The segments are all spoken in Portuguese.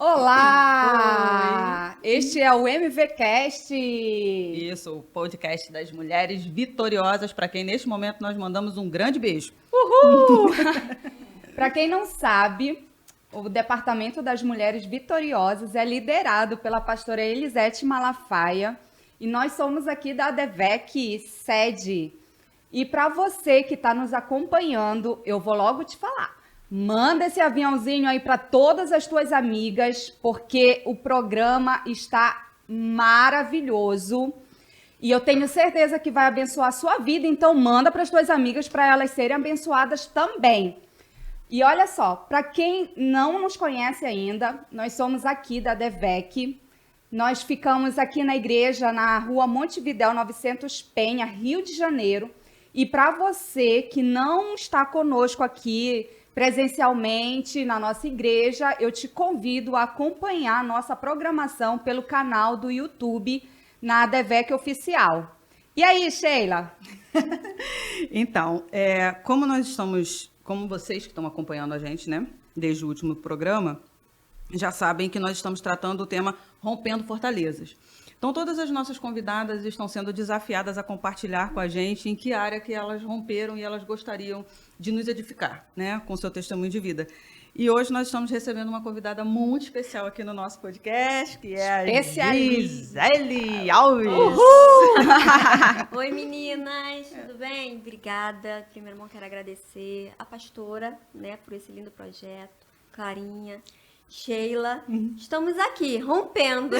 Olá! Este é o MVCast. Isso, o podcast das mulheres vitoriosas, para quem neste momento nós mandamos um grande beijo. Uhul! Para quem não sabe, o Departamento das Mulheres Vitoriosas é liderado pela pastora Elisete Malafaia e nós somos aqui da ADVEC sede. E para você que está nos acompanhando, eu vou logo te falar. Manda esse aviãozinho aí para todas as tuas amigas, porque o programa está maravilhoso. E eu tenho certeza que vai abençoar a sua vida, então manda para as tuas amigas para elas serem abençoadas também. E olha só, para quem não nos conhece ainda, nós somos aqui da DEVEC. Nós ficamos aqui na igreja, na rua Montevidéu 900 Penha, Rio de Janeiro. E para você que não está conosco aqui presencialmente na nossa igreja, eu te convido a acompanhar a nossa programação pelo canal do YouTube na ADVEC Oficial. E aí, Sheila? Então, como vocês que estão acompanhando a gente, né, desde o último programa, já sabem que nós estamos tratando o tema Rompendo Fortalezas. Então, todas as nossas convidadas estão sendo desafiadas a compartilhar com a gente em que área que elas romperam e elas gostariam de nos edificar, né, com seu testemunho de vida. E hoje nós estamos recebendo uma convidada muito especial aqui no nosso podcast, que é a Gisele Alves. Uhul! Oi, meninas, tudo bem? Obrigada. Primeiro, eu quero agradecer a pastora, né, por esse lindo projeto, Clarinha, Sheila. Estamos aqui, rompendo.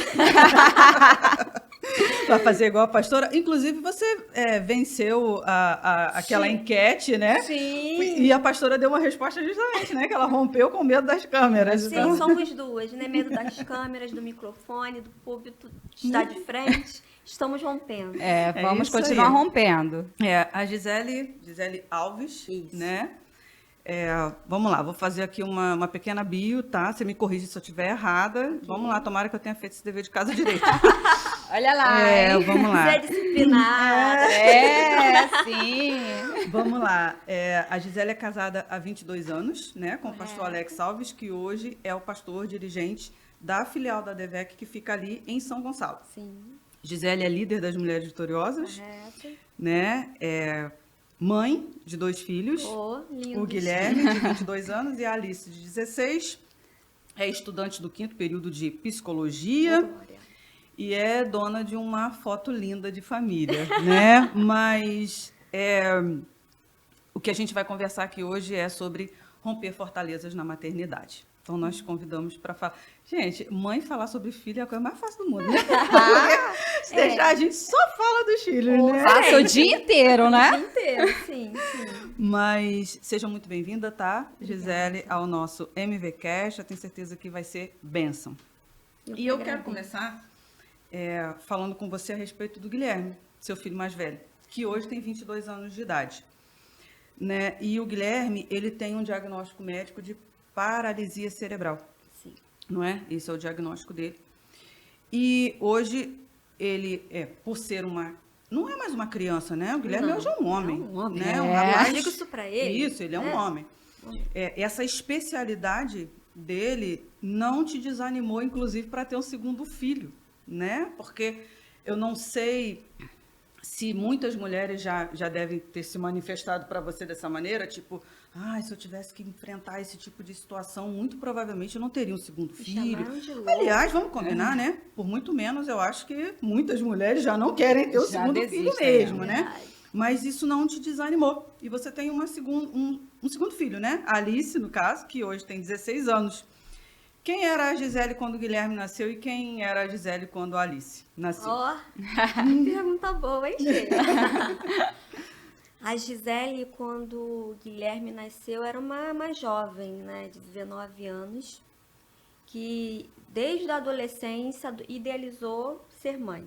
Vai fazer igual a pastora. Inclusive, você venceu aquela enquete, né? Sim. E a pastora deu uma resposta justamente, né? Que ela rompeu com medo das câmeras. Sim, então somos duas, né? Medo das câmeras, do microfone, do público estar de frente. Estamos rompendo. Vamos continuar rompendo. A Gisele Alves, isso, né? Vamos lá, vou fazer aqui uma pequena bio, tá? Você me corrige se eu estiver errada. Okay. Vamos lá, tomara que eu tenha feito esse dever de casa direito. Olha lá, vamos lá. Você é disciplinada. Sim. Vamos lá. A Gisele é casada há 22 anos, né? Com o pastor Alex Alves, que hoje é o pastor dirigente da filial da DEVEC, que fica ali em São Gonçalo. Sim. Gisele é líder das Mulheres Vitoriosas, correto, né? Mãe de 2 filhos, o Guilherme, de 22 anos, e a Alice, de 16. É estudante do 5º período de psicologia e é dona de uma foto linda de família, né? Mas o que a gente vai conversar aqui hoje é sobre romper fortalezas na maternidade. Então, nós convidamos para falar. Gente, mãe falar sobre filho é a coisa mais fácil do mundo, né? Se deixar, a gente só fala dos filhos, né? Passa o dia inteiro, né? O dia inteiro, sim. Mas seja muito bem-vinda, tá, Gisele, ao nosso MVCast. Eu tenho certeza que vai ser bênção. E eu quero começar falando com você a respeito do Guilherme, seu filho mais velho, que hoje tem 22 anos de idade. Né? E o Guilherme, ele tem um diagnóstico médico de paralisia cerebral. Sim. Não é? Esse é o diagnóstico dele. E hoje ele por ser não é mais uma criança, né? O Guilherme hoje é um homem. É um homem. Né? Eu digo isso para ele. Isso, ele é um homem. Essa especialidade dele não te desanimou, inclusive, para ter um segundo filho, né? Porque eu não sei se muitas mulheres já devem ter se manifestado para você dessa maneira, tipo, se eu tivesse que enfrentar esse tipo de situação, muito provavelmente eu não teria um segundo filho. Aliás, vamos combinar, né? Por muito menos, eu acho que muitas mulheres já não querem ter o segundo filho mesmo, né? Mas isso não te desanimou. E você tem um segundo filho, né? A Alice, no caso, que hoje tem 16 anos. Quem era a Gisele quando o Guilherme nasceu e quem era a Gisele quando a Alice nasceu? Pergunta boa, hein, Sheila? A Gisele, quando o Guilherme nasceu, era uma jovem, né, de 19 anos, que desde a adolescência idealizou ser mãe.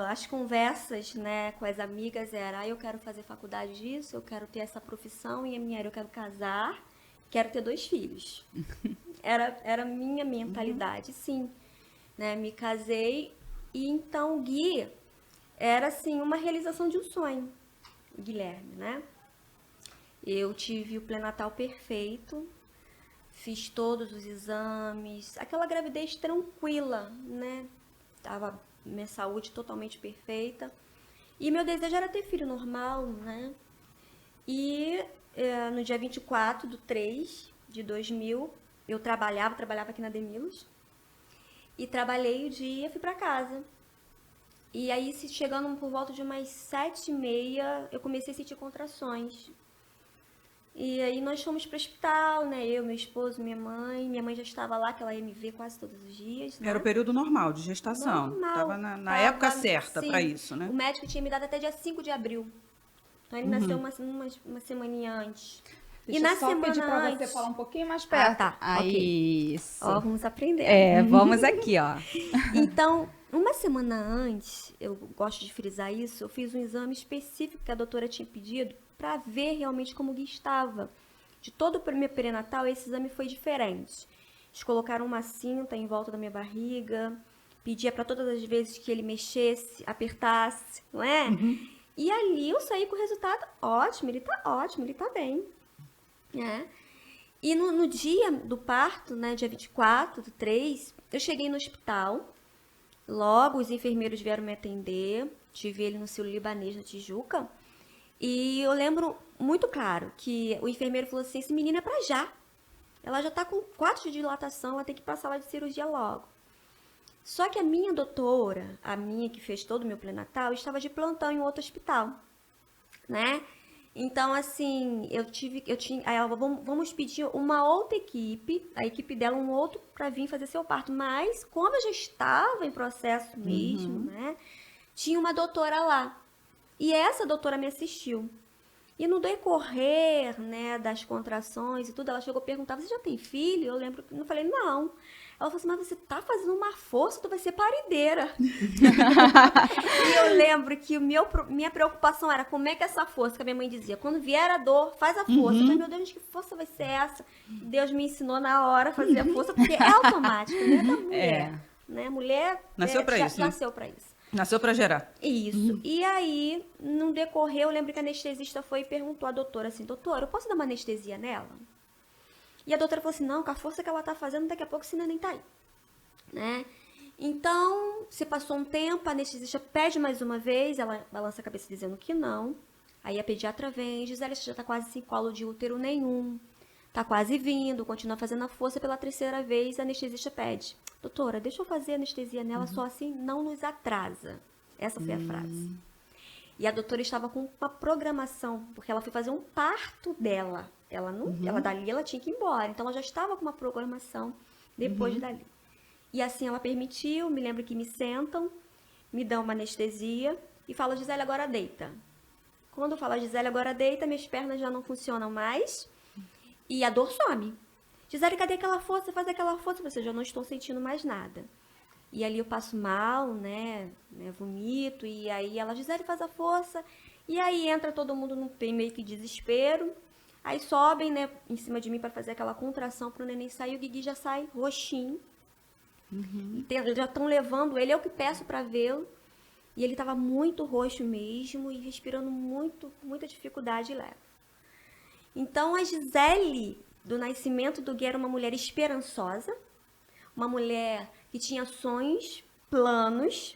As conversas, né, com as amigas eram, eu quero fazer faculdade disso, eu quero ter essa profissão, e a minha era, eu quero casar, quero ter 2 filhos. Era a minha mentalidade, sim. Né, me casei, e então o Gui era, assim, uma realização de um sonho. Guilherme, né? Eu tive o pré-natal perfeito, fiz todos os exames, aquela gravidez tranquila, né? Tava minha saúde totalmente perfeita. E meu desejo era ter filho normal, né? E no dia 24/3/2000, eu trabalhava aqui na Demilos. E trabalhei o dia, fui pra casa. E aí, chegando por volta de umas 7h30, eu comecei a sentir contrações. E aí nós fomos pro hospital, né? Eu, meu esposo, minha mãe. Minha mãe já estava lá, que ela ia me ver quase todos os dias, né? Era o período normal de gestação. Normal. Estava na época certa para isso, né? O médico tinha me dado até dia 5 de abril. Então ele nasceu uma semaninha antes. Deixa e na eu só semana pedir para antes... você falar um pouquinho mais perto. tá. Aí, isso. Ó, vamos aprender. Vamos aqui, ó. Então, uma semana antes, eu gosto de frisar isso, eu fiz um exame específico que a doutora tinha pedido para ver realmente como o Gui estava. De todo o meu perinatal, esse exame foi diferente. Eles colocaram uma cinta em volta da minha barriga, pedia para todas as vezes que ele mexesse, apertasse, não é? E ali eu saí com o resultado ótimo, ele tá bem. E no dia do parto, né, dia 24/3, eu cheguei no hospital. Logo, os enfermeiros vieram me atender. Tive ele no Sírio-Libanês, na Tijuca. E eu lembro muito claro que o enfermeiro falou assim, esse menino é pra já. Ela já tá com 4 de dilatação, ela tem que ir pra sala de cirurgia logo. Só que a minha doutora, a minha que fez todo o meu pré-natal, estava de plantão em outro hospital, né? Então, assim, aí ela, vamos pedir uma outra equipe, a equipe dela, um outro para vir fazer seu parto. Mas, como eu já estava em processo mesmo, né, tinha uma doutora lá. E essa doutora me assistiu. E no decorrer, né, das contrações e tudo, ela chegou a perguntar, você já tem filho? Eu lembro que eu falei, não. Ela falou assim, mas você tá fazendo uma força, tu vai ser parideira. E eu lembro que minha preocupação era como é que essa força, que a minha mãe dizia, quando vier a dor, faz a força. Eu falei, meu Deus, que força vai ser essa? Deus me ensinou na hora a fazer a força, porque é automático, né, da mulher. Né? Mulher nasceu para isso, nasceu para isso. Nasceu para gerar. Isso. E aí, no decorrer, eu lembro que a anestesista foi e perguntou à doutora assim, doutora, eu posso dar uma anestesia nela? E a doutora falou assim, não, com a força que ela tá fazendo, daqui a pouco esse neném tá aí, né? Então, se passou um tempo, a anestesista pede mais uma vez, ela balança a cabeça dizendo que não. Aí a pediatra vem, Gisele, você já tá quase sem colo de útero nenhum, tá quase vindo, continua fazendo a força pela 3ª vez, a anestesista pede, doutora, deixa eu fazer anestesia nela, só assim não nos atrasa. Essa foi a frase. E a doutora estava com uma programação, porque ela foi fazer um parto dela. Ela não, ela dali ela tinha que ir embora. Então ela já estava com uma programação depois dali. E assim ela permitiu, me lembro que me sentam, me dão uma anestesia e falam, Gisele, agora deita. Quando fala Gisele, agora deita, minhas pernas já não funcionam mais e a dor some. Gisele, cadê aquela força? Faz aquela força, você já não estou sentindo mais nada. E ali eu passo mal, né, vomito, e aí ela, Gisele, faz a força. E aí entra todo mundo num meio que desespero. Aí sobem, né, em cima de mim para fazer aquela contração pro neném sair. O Guigui já sai roxinho. Já estão levando ele, eu que peço para vê-lo. E ele estava muito roxo mesmo e respirando muita dificuldade e leve. Então a Gisele, do nascimento do Gui, era uma mulher esperançosa, uma mulher que tinha sonhos, planos,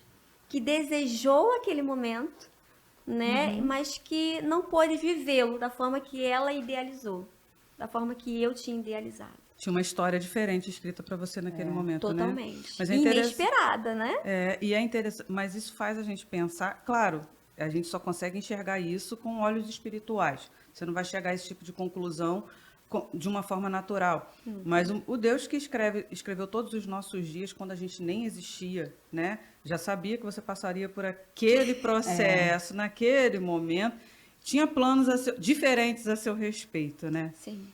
que desejou aquele momento, né? Mas que não pôde vivê-lo da forma que ela idealizou, da forma que eu tinha idealizado. Tinha uma história diferente escrita para você naquele momento, totalmente. né? Mas inesperada, né? E é interessante, mas isso faz a gente pensar, claro, a gente só consegue enxergar isso com olhos espirituais. Você não vai chegar a esse tipo de conclusão de uma forma natural. Mas o Deus que escreveu todos os nossos dias, quando a gente nem existia, né? Já sabia que você passaria por aquele processo, naquele momento. Tinha planos diferentes a seu respeito, né? Sim.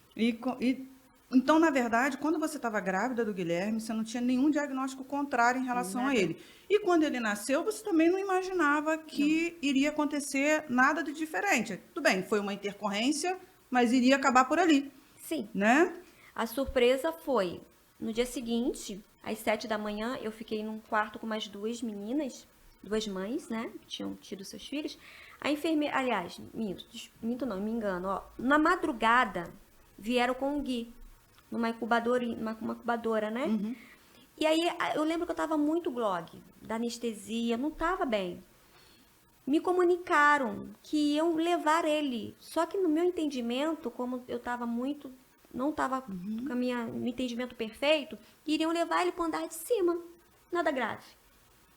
Então, na verdade, quando você estava grávida do Guilherme, você não tinha nenhum diagnóstico contrário em relação a ele. E quando ele nasceu, você também não imaginava que iria acontecer nada de diferente. Tudo bem, foi uma intercorrência, mas iria acabar por ali. Sim. Né? A surpresa foi, no dia seguinte, às 7 da manhã, eu fiquei num quarto com mais 2 meninas, 2 mães, né, que tinham tido seus filhos. A enfermeira, aliás, minto não, me engano, ó, na madrugada vieram com o Gui, numa incubadora, né? Uhum. E aí eu lembro que eu tava muito grog, da anestesia, não tava bem. Me comunicaram que iam levar ele. Só que no meu entendimento, como eu tava muito, não tava com meu entendimento perfeito, iriam levar ele pro andar de cima. Nada grave.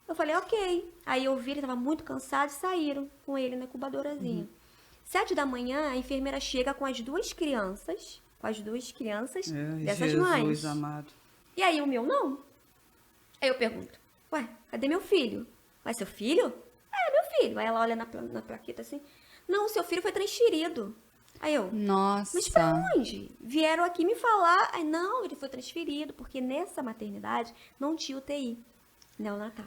Eu falei, ok. Aí eu vi, ele tava muito cansado e saíram com ele na incubadorazinha. 7 da manhã, a enfermeira chega com as duas crianças dessas Jesus mães. amado. E aí o meu não. Aí eu pergunto, ué, cadê meu filho? Ué, seu filho? É, meu filho. Aí ela olha na plaqueta assim, não, seu filho foi transferido. Aí eu, Nossa. mas pra onde? Vieram aqui me falar. Aí, não, ele foi transferido, porque nessa maternidade não tinha UTI neonatal.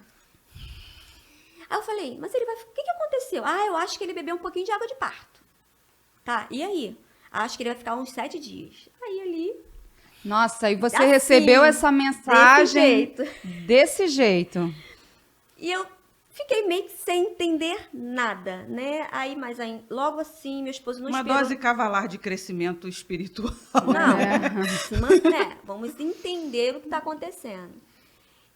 Aí eu falei, mas ele vai... O que aconteceu? Ah, eu acho que ele bebeu um pouquinho de água de parto. Tá, e aí? Acho que ele vai ficar uns 7 dias. Aí ali... Nossa, e você Assim, recebeu essa mensagem desse jeito. desse jeito. E eu fiquei meio que sem entender nada, né? Aí, mas aí, logo assim, meu esposo não Uma esperou... dose cavalar de crescimento espiritual. Não, né? Vamos entender o que está acontecendo.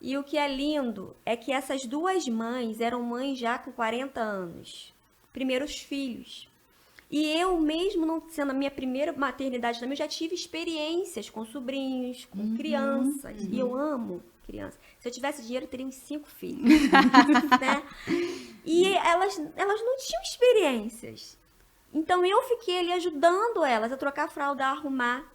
E o que é lindo é que essas duas mães eram mães já com 40 anos. Primeiros filhos. E eu mesmo, não sendo a minha primeira maternidade também, eu já tive experiências com sobrinhos, com crianças. E eu amo crianças. Se eu tivesse dinheiro, eu teria uns 5 filhos. Né? E elas não tinham experiências. Então eu fiquei ali ajudando elas a trocar a fralda, a arrumar.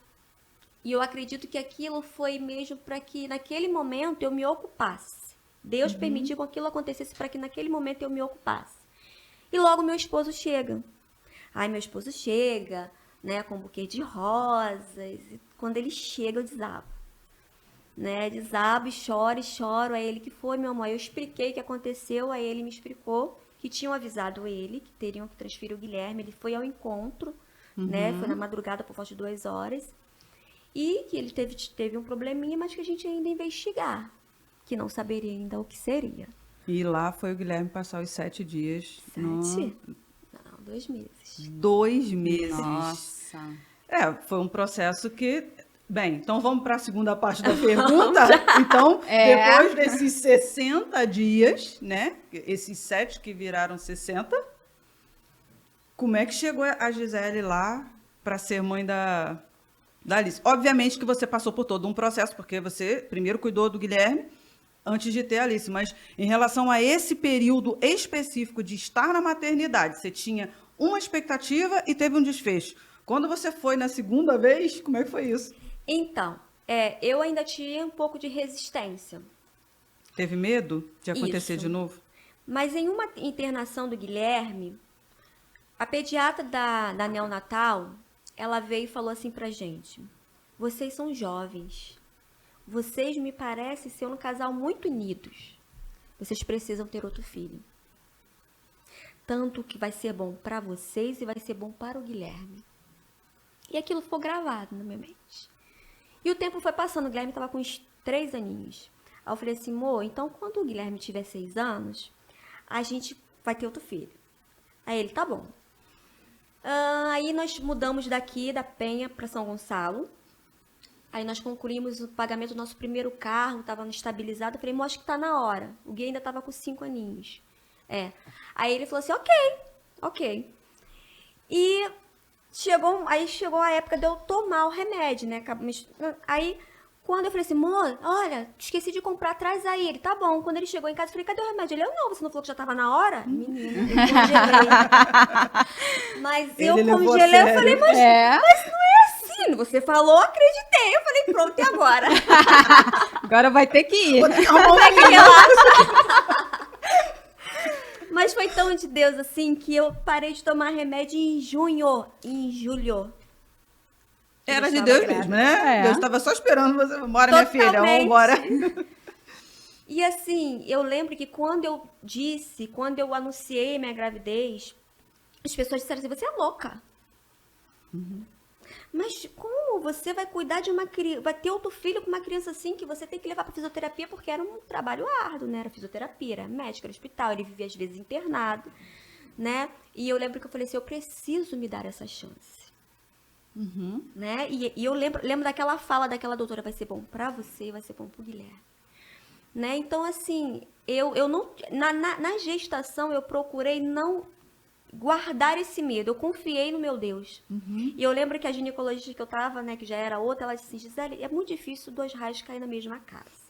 E eu acredito que aquilo foi mesmo para que naquele momento eu me ocupasse. Deus permitiu que aquilo acontecesse para que naquele momento eu me ocupasse. E logo meu esposo chega. Aí meu esposo chega, né, com um buquê de rosas. E quando ele chega, eu desabo. Né, desabo e choro. Aí ele, que foi, meu amor? Eu expliquei o que aconteceu, aí ele me explicou que tinham avisado ele, que teriam que transferir o Guilherme. Ele foi ao encontro, né, foi na madrugada por volta de 2 horas. E que ele teve um probleminha, mas que a gente ainda ia investigar. Que não saberia ainda o que seria. E lá foi o Guilherme passar os 7 dias. 7? Não, 2 meses. 2 meses. Nossa. Foi um processo que... Bem, então vamos para a segunda parte da pergunta. Então, depois desses 60 dias, né? Esses 7 que viraram 60, como é que chegou a Gisele lá para ser mãe da Alice? Obviamente que você passou por todo um processo, porque você primeiro cuidou do Guilherme antes de ter a Alice, mas em relação a esse período específico de estar na maternidade, você tinha uma expectativa e teve um desfecho. Quando você foi na segunda vez, como é que foi isso? Então, eu ainda tinha um pouco de resistência. Teve medo de acontecer de novo? Mas em uma internação do Guilherme, a pediatra da neonatal, ela veio e falou assim pra gente: vocês são jovens, vocês me parecem ser um casal muito unidos, vocês precisam ter outro filho. Tanto que vai ser bom pra vocês e vai ser bom para o Guilherme. E aquilo ficou gravado na minha mente. E o tempo foi passando, o Guilherme estava com uns 3 aninhos. Aí eu falei assim, amor, então quando o Guilherme tiver 6 anos, a gente vai ter outro filho. Aí ele, tá bom. Aí nós mudamos daqui, da Penha, para São Gonçalo. Aí nós concluímos o pagamento do nosso primeiro carro, estava estabilizado. Eu falei, amor, acho que tá na hora. O Gui ainda estava com 5 aninhos. Aí ele falou assim, ok. E chegou a época de eu tomar o remédio, né? Aí, quando eu falei assim, amor, olha, esqueci de comprar, traz aí. Ele, tá bom. Quando ele chegou em casa, eu falei, cadê o remédio? Ele, não, você não falou que já tava na hora? Menina, eu congelei. Mas eu congelei, eu falei, mas não é assim. Você falou, acreditei. Eu falei, pronto, e agora? Agora vai ter que ir. Mas foi tão de Deus, assim, que eu parei de tomar remédio em julho. Era de Deus mesmo, né? Deus estava só esperando você. Bora, minha filha, vamos embora. E assim, eu lembro que quando eu anunciei minha gravidez, as pessoas disseram assim, você é louca. Mas como você vai cuidar de uma criança, vai ter outro filho com uma criança assim, que você tem que levar para fisioterapia, porque era um trabalho árduo, né? Era fisioterapia, era médico, era hospital, ele vivia às vezes internado, né? E eu lembro que eu falei assim, eu preciso me dar essa chance. Né? E eu lembro daquela fala daquela doutora, vai ser bom pra você, vai ser bom pro Guilherme. Né? Então, assim, eu não... Na gestação, eu procurei não guardar esse medo. Eu confiei no meu Deus. E eu lembro que a ginecologista que eu tava, né, que já era outra, ela disse assim, Gisele, é muito difícil 2 raios cair na mesma casa.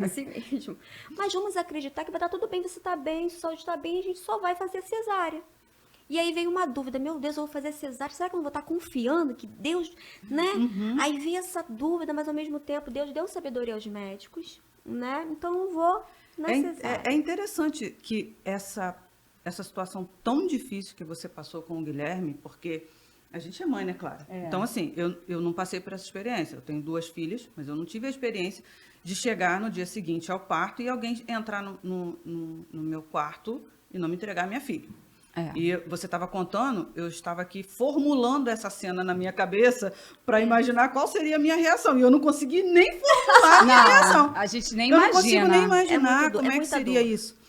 Assim mesmo. Mas vamos acreditar que vai dar tudo bem, você tá bem, sua saúde tá bem, a gente só vai fazer cesárea. E aí veio uma dúvida, meu Deus, eu vou fazer cesárea, será que eu não vou estar confiando que Deus, né? Aí veio essa dúvida, mas ao mesmo tempo Deus deu sabedoria aos médicos, né? Então eu vou na cesárea. É interessante que essa situação tão difícil que você passou com o Guilherme, porque a gente é mãe, né, Clara? Então, assim, eu não passei por essa experiência. Eu tenho 2 filhas, mas eu não tive a experiência de chegar no dia seguinte ao parto e alguém entrar no meu quarto e não me entregar a minha filha. E você estava contando, eu estava aqui formulando essa cena na minha cabeça para imaginar qual seria a minha reação. E eu não consegui nem formular a minha reação. A gente nem eu imagina. não consigo nem imaginar como é que muita seria dor. isso.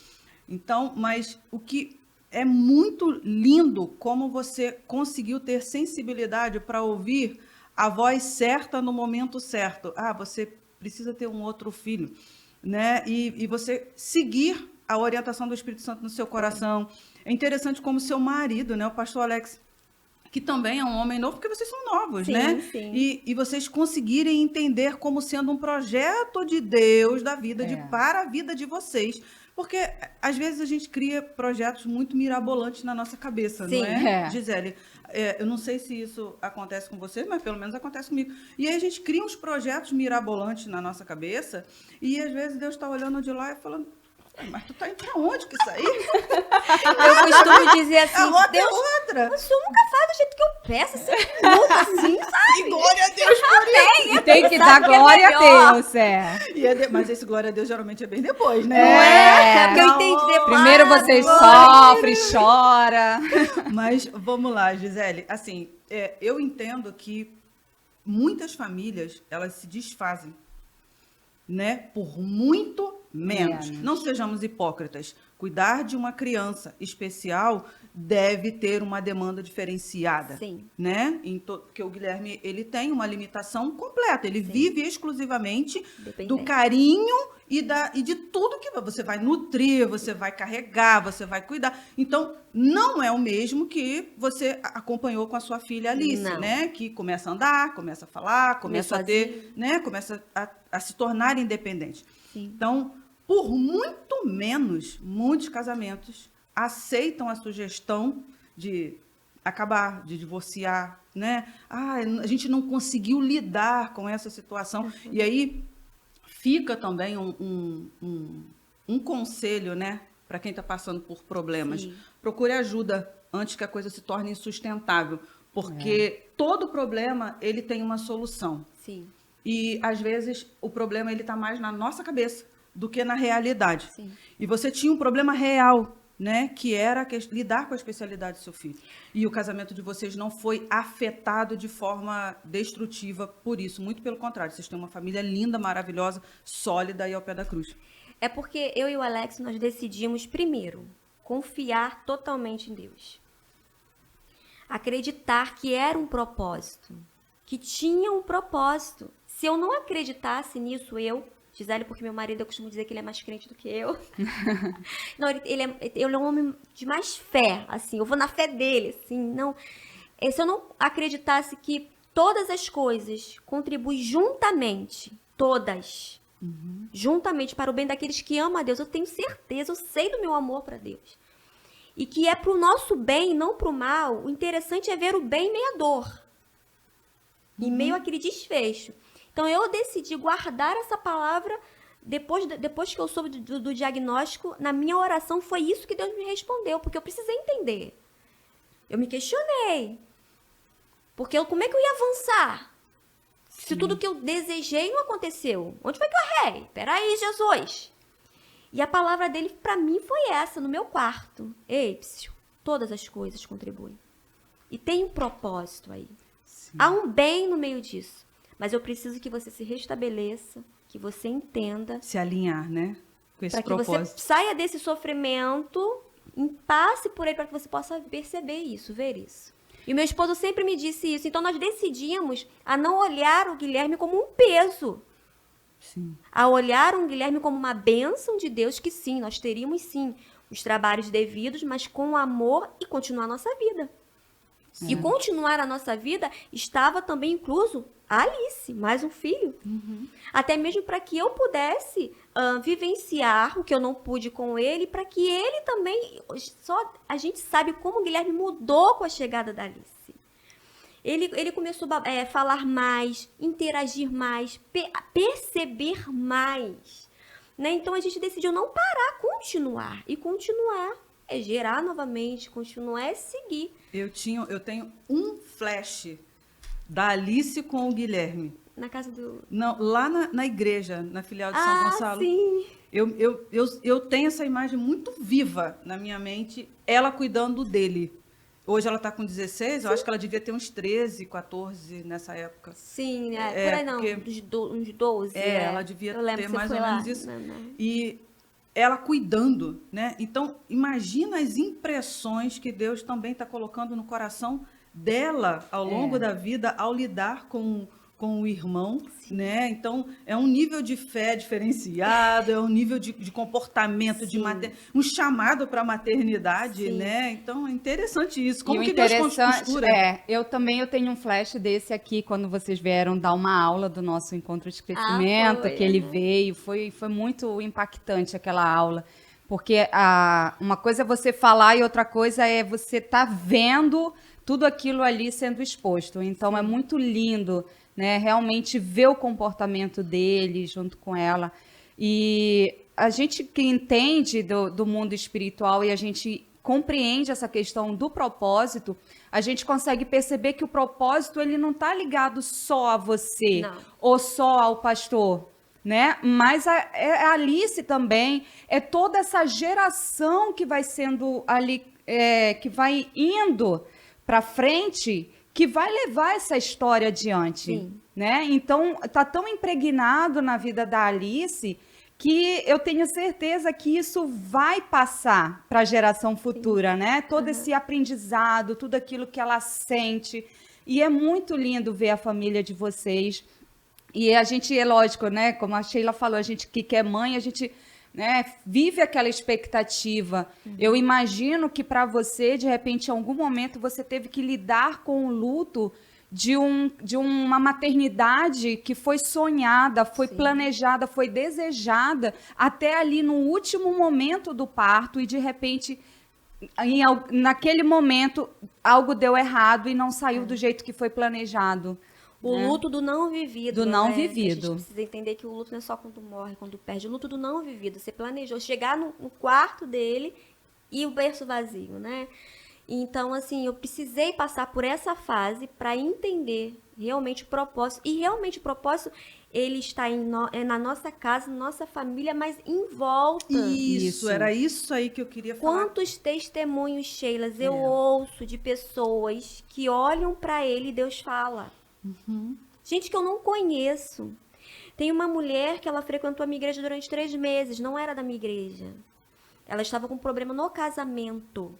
Então, mas o que é muito lindo como você conseguiu ter sensibilidade para ouvir a voz certa no momento certo. Ah, você precisa ter um outro filho, né? E você seguir a orientação do Espírito Santo no seu coração. É interessante como seu marido, né, o pastor Alex, que também é um homem novo, porque vocês são novos, Sim, né? sim. E vocês conseguirem entender como sendo um projeto de Deus da vida, para a vida de vocês. Porque, às vezes, a gente cria projetos muito mirabolantes na nossa cabeça, Sim, não é, é. Gisele? Eu não sei se isso acontece com vocês, mas pelo menos acontece comigo. E aí a gente cria uns projetos mirabolantes na nossa cabeça e, às vezes, Deus está olhando de lá e falando... Mas tu tá indo pra onde que isso aí? Eu costumo dizer assim, A rota Deus, é outra. o senhor nunca faz do jeito que eu peço, assim, luta assim, sabe? E glória a Deus por isso. E tem que dar Sabe que é glória a melhor. Deus, Mas esse glória a Deus geralmente é bem depois, né? Não é? Porque eu Na entendi hora. depois. Primeiro você Glória. sofre, chora. Mas vamos lá, Gisele. Assim, eu entendo que muitas famílias, elas se desfazem, né? Por muito menos. Não sejamos hipócritas. Cuidar de uma criança especial deve ter uma demanda diferenciada. Sim. Né? Porque o Guilherme, ele tem uma limitação completa. Ele vive exclusivamente do carinho e de tudo que você vai nutrir, você vai carregar, você vai cuidar. Então, não é o mesmo que você acompanhou com a sua filha Alice, Não. né? Que começa a andar, começa a falar, começa a ter, né? Começa a se tornar independente. Sim. Então, por muito menos, muitos casamentos aceitam a sugestão de acabar, de divorciar, né? Ah, a gente não conseguiu lidar com essa situação. E aí fica também um conselho, né? Para quem está passando por problemas. Sim. Procure ajuda antes que a coisa se torne insustentável. Porque todo problema, ele tem uma solução. Sim. E, às vezes, o problema ele está mais na nossa cabeça do que na realidade. Sim. E você tinha um problema real, né? Que era lidar com a especialidade do seu filho. E o casamento de vocês não foi afetado de forma destrutiva por isso. Muito pelo contrário. Vocês têm uma família linda, maravilhosa, sólida e ao pé da cruz. É porque eu e o Alex, nós decidimos, primeiro, confiar totalmente em Deus. Acreditar que era um propósito. Que tinha um propósito. Se eu não acreditasse nisso, Gisele, porque meu marido, eu costumo dizer que ele é mais crente do que eu. Não, ele é um homem de mais fé, assim. Eu vou na fé dele, assim. Não, se eu não acreditasse que todas as coisas contribuem juntamente, todas, juntamente para o bem daqueles que amam a Deus, eu tenho certeza, eu sei do meu amor para Deus. E que é para o nosso bem, não para o mal. O interessante é ver o bem em meio à dor. Em meio àquele desfecho. Então, eu decidi guardar essa palavra depois que eu soube do diagnóstico. Na minha oração, foi isso que Deus me respondeu, porque eu precisei entender. Eu me questionei. Porque como é que eu ia avançar? Se tudo que eu desejei não aconteceu. Onde foi que eu errei? Peraí, Jesus. E a palavra dele, para mim, foi essa, no meu quarto. Ei, psiu, todas as coisas contribuem. E tem um propósito aí. Sim. Há um bem no meio disso. Mas eu preciso que você se restabeleça, que você entenda. Se alinhar, né? Com esse propósito. Para que você saia desse sofrimento, passe por ele, para que você possa perceber isso, ver isso. E meu esposo sempre me disse isso. Então, nós decidimos a não olhar o Guilherme como um peso. Sim. A olhar o Guilherme como uma bênção de Deus, que sim, nós teríamos sim os trabalhos devidos, mas com amor e continuar a nossa vida. E continuar a nossa vida estava também incluso a Alice, mais um filho. Até mesmo para que eu pudesse vivenciar o que eu não pude com ele, para que ele também... Só a gente sabe como o Guilherme mudou com a chegada da Alice. Ele começou a falar mais, interagir mais, perceber mais. Né? Então a gente decidiu não parar, continuar. E continuar é gerar novamente, continuar é seguir. Eu tenho um flash da Alice com o Guilherme. Na casa do... Não, lá na igreja, na filial de São Gonçalo. Sim. Eu tenho essa imagem muito viva na minha mente, ela cuidando dele. Hoje ela está com 16, eu acho que ela devia ter uns 13, 14 nessa época. Sim, por aí não, uns 12. Ela devia ter mais ou menos isso. Não. E ela cuidando, né? Então, imagina as impressões que Deus também está colocando no coração dela ao longo da vida, ao lidar com o irmão, né? Então, é um nível de fé diferenciado, é um nível de comportamento, um chamado para a maternidade, né? Então, é interessante isso. Como que Deus costura? Eu tenho um flash desse aqui, quando vocês vieram dar uma aula do nosso encontro de crescimento, que ele veio, foi muito impactante aquela aula, porque uma coisa é você falar e outra coisa é você estar vendo tudo aquilo ali sendo exposto. Então, é muito lindo, né, realmente ver o comportamento dele junto com ela. E a gente que entende do mundo espiritual e a gente compreende essa questão do propósito, a gente consegue perceber que o propósito ele não está ligado só a você ou só ao pastor, né? Mas a Alice também, é toda essa geração que vai sendo ali, que vai indo para frente, que vai levar essa história adiante, né? Então, tá tão impregnado na vida da Alice que eu tenho certeza que isso vai passar para a geração futura, né? Todo esse aprendizado, tudo aquilo que ela sente. E é muito lindo ver a família de vocês. E a gente, é lógico, né? Como a Sheila falou, a gente que é mãe, a gente... né, vive aquela expectativa. Eu imagino que para você, de repente, em algum momento, você teve que lidar com o luto de uma maternidade que foi sonhada, foi planejada, foi desejada, até ali no último momento do parto, e de repente, naquele momento, algo deu errado e não saiu do jeito que foi planejado. O luto do não vivido. Do não vivido. A gente precisa entender que o luto não é só quando morre, quando perde. O luto do não vivido. Você planejou chegar no quarto dele e o berço vazio, né? Então, assim, eu precisei passar por essa fase para entender realmente o propósito. E realmente o propósito, ele está na nossa casa, na nossa família, mas em volta. Isso, era isso aí que eu queria falar. Quantos testemunhos, Sheilas, eu ouço de pessoas que olham para ele e Deus fala. Gente que eu não conheço. Tem uma mulher que ela frequentou a minha igreja durante 3 meses, não era da minha igreja. Ela estava com problema no casamento.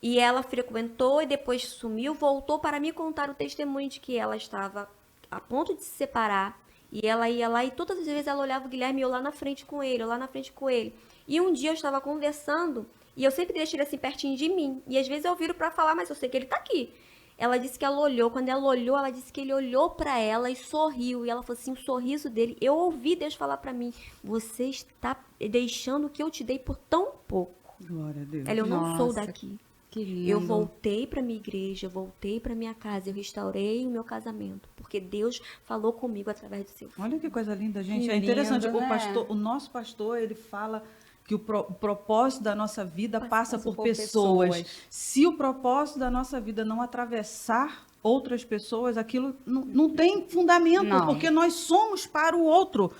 E ela frequentou e depois sumiu, voltou para me contar o testemunho de que ela estava a ponto de se separar. E ela ia lá e todas as vezes ela olhava o Guilherme e eu lá na frente com ele, eu lá na frente com ele. E um dia eu estava conversando e eu sempre deixo ele assim pertinho de mim. E às vezes eu viro para falar, mas eu sei que ele está aqui. Ela disse que ela olhou, quando ela olhou, ela disse que ele olhou para ela e sorriu. E ela falou assim, o sorriso dele, eu ouvi Deus falar para mim, você está deixando o que eu te dei por tão pouco. Glória a Deus. Ela, eu não sou daqui. Que lindo. Eu voltei para minha igreja, eu voltei para minha casa, eu restaurei o meu casamento, porque Deus falou comigo através do seu filho. Olha que coisa linda, gente. Que é interessante, lindo, né? O nosso pastor, ele fala que o propósito da nossa vida passa por pessoas. Se o propósito da nossa vida não atravessar outras pessoas, aquilo não tem fundamento, porque nós somos para o outro.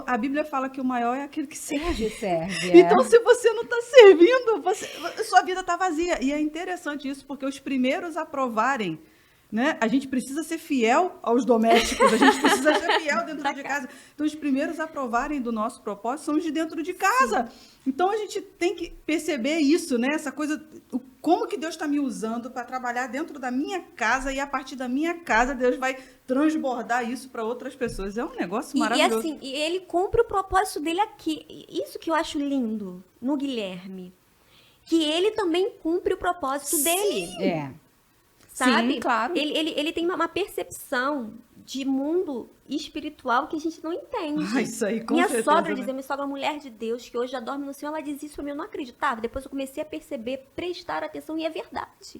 A Bíblia fala que o maior é aquele que serve. Então, se você não está servindo, sua vida está vazia. E é interessante isso, porque os primeiros a provarem, né? A gente precisa ser fiel aos domésticos, a gente precisa ser fiel dentro de casa. Então, os primeiros a provarem do nosso propósito são os de dentro de casa. Então, a gente tem que perceber isso, né? Essa coisa, como que Deus está me usando para trabalhar dentro da minha casa e a partir da minha casa Deus vai transbordar isso para outras pessoas. É um negócio maravilhoso. E assim, ele cumpre o propósito dele aqui. Isso que eu acho lindo no Guilherme. Que ele também cumpre o propósito dele. Sabe? Sim, claro. Ele tem uma percepção de mundo espiritual que a gente não entende. Isso aí, com minha certeza, sogra né? dizia, minha sogra é uma mulher de Deus, que hoje já dorme no Senhor, ela diz isso pra mim, eu não acreditava. Depois eu comecei a perceber, prestar atenção, e é verdade.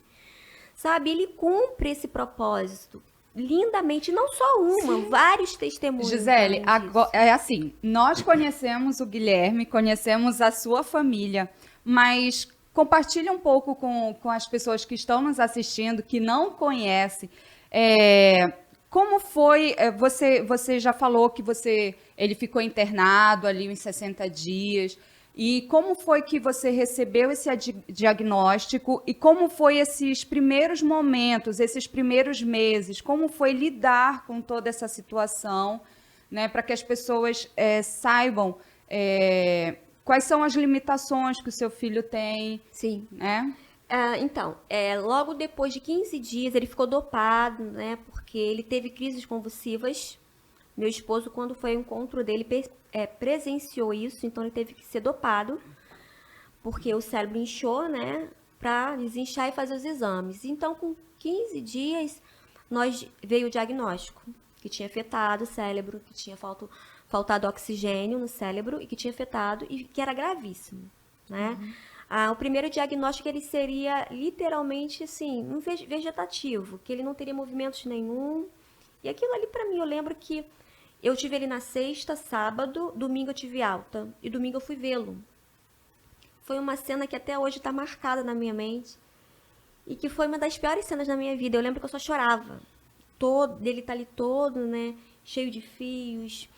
Sabe? Ele cumpre esse propósito lindamente, não só uma, vários testemunhos. Gisele, além disso. agora, é assim, nós conhecemos o Guilherme, conhecemos a sua família, mas compartilha um pouco com as pessoas que estão nos assistindo, que não conhecem, como foi, você já falou que ele ficou internado ali uns 60 dias, e como foi que você recebeu esse diagnóstico e como foi esses primeiros momentos, esses primeiros meses, como foi lidar com toda essa situação, né, para que as pessoas saibam quais são as limitações que o seu filho tem. Sim. Né? Então, logo depois de 15 dias, ele ficou dopado, né? Porque ele teve crises convulsivas. Meu esposo, quando foi ao encontro dele, presenciou isso, então ele teve que ser dopado, porque o cérebro inchou, né? Para desinchar e fazer os exames. Então, com 15 dias, veio o diagnóstico, que tinha afetado o cérebro, que tinha faltado oxigênio no cérebro e que tinha afetado e que era gravíssimo, né? O primeiro diagnóstico, ele seria literalmente assim, um vegetativo, que ele não teria movimentos nenhum. E aquilo ali para mim, eu lembro que eu tive ele na sexta, sábado, domingo eu tive alta e domingo eu fui vê-lo. Foi uma cena que até hoje está marcada na minha mente e que foi uma das piores cenas da minha vida. Eu lembro que eu só chorava. Ele tá ali todo, né, cheio de fios.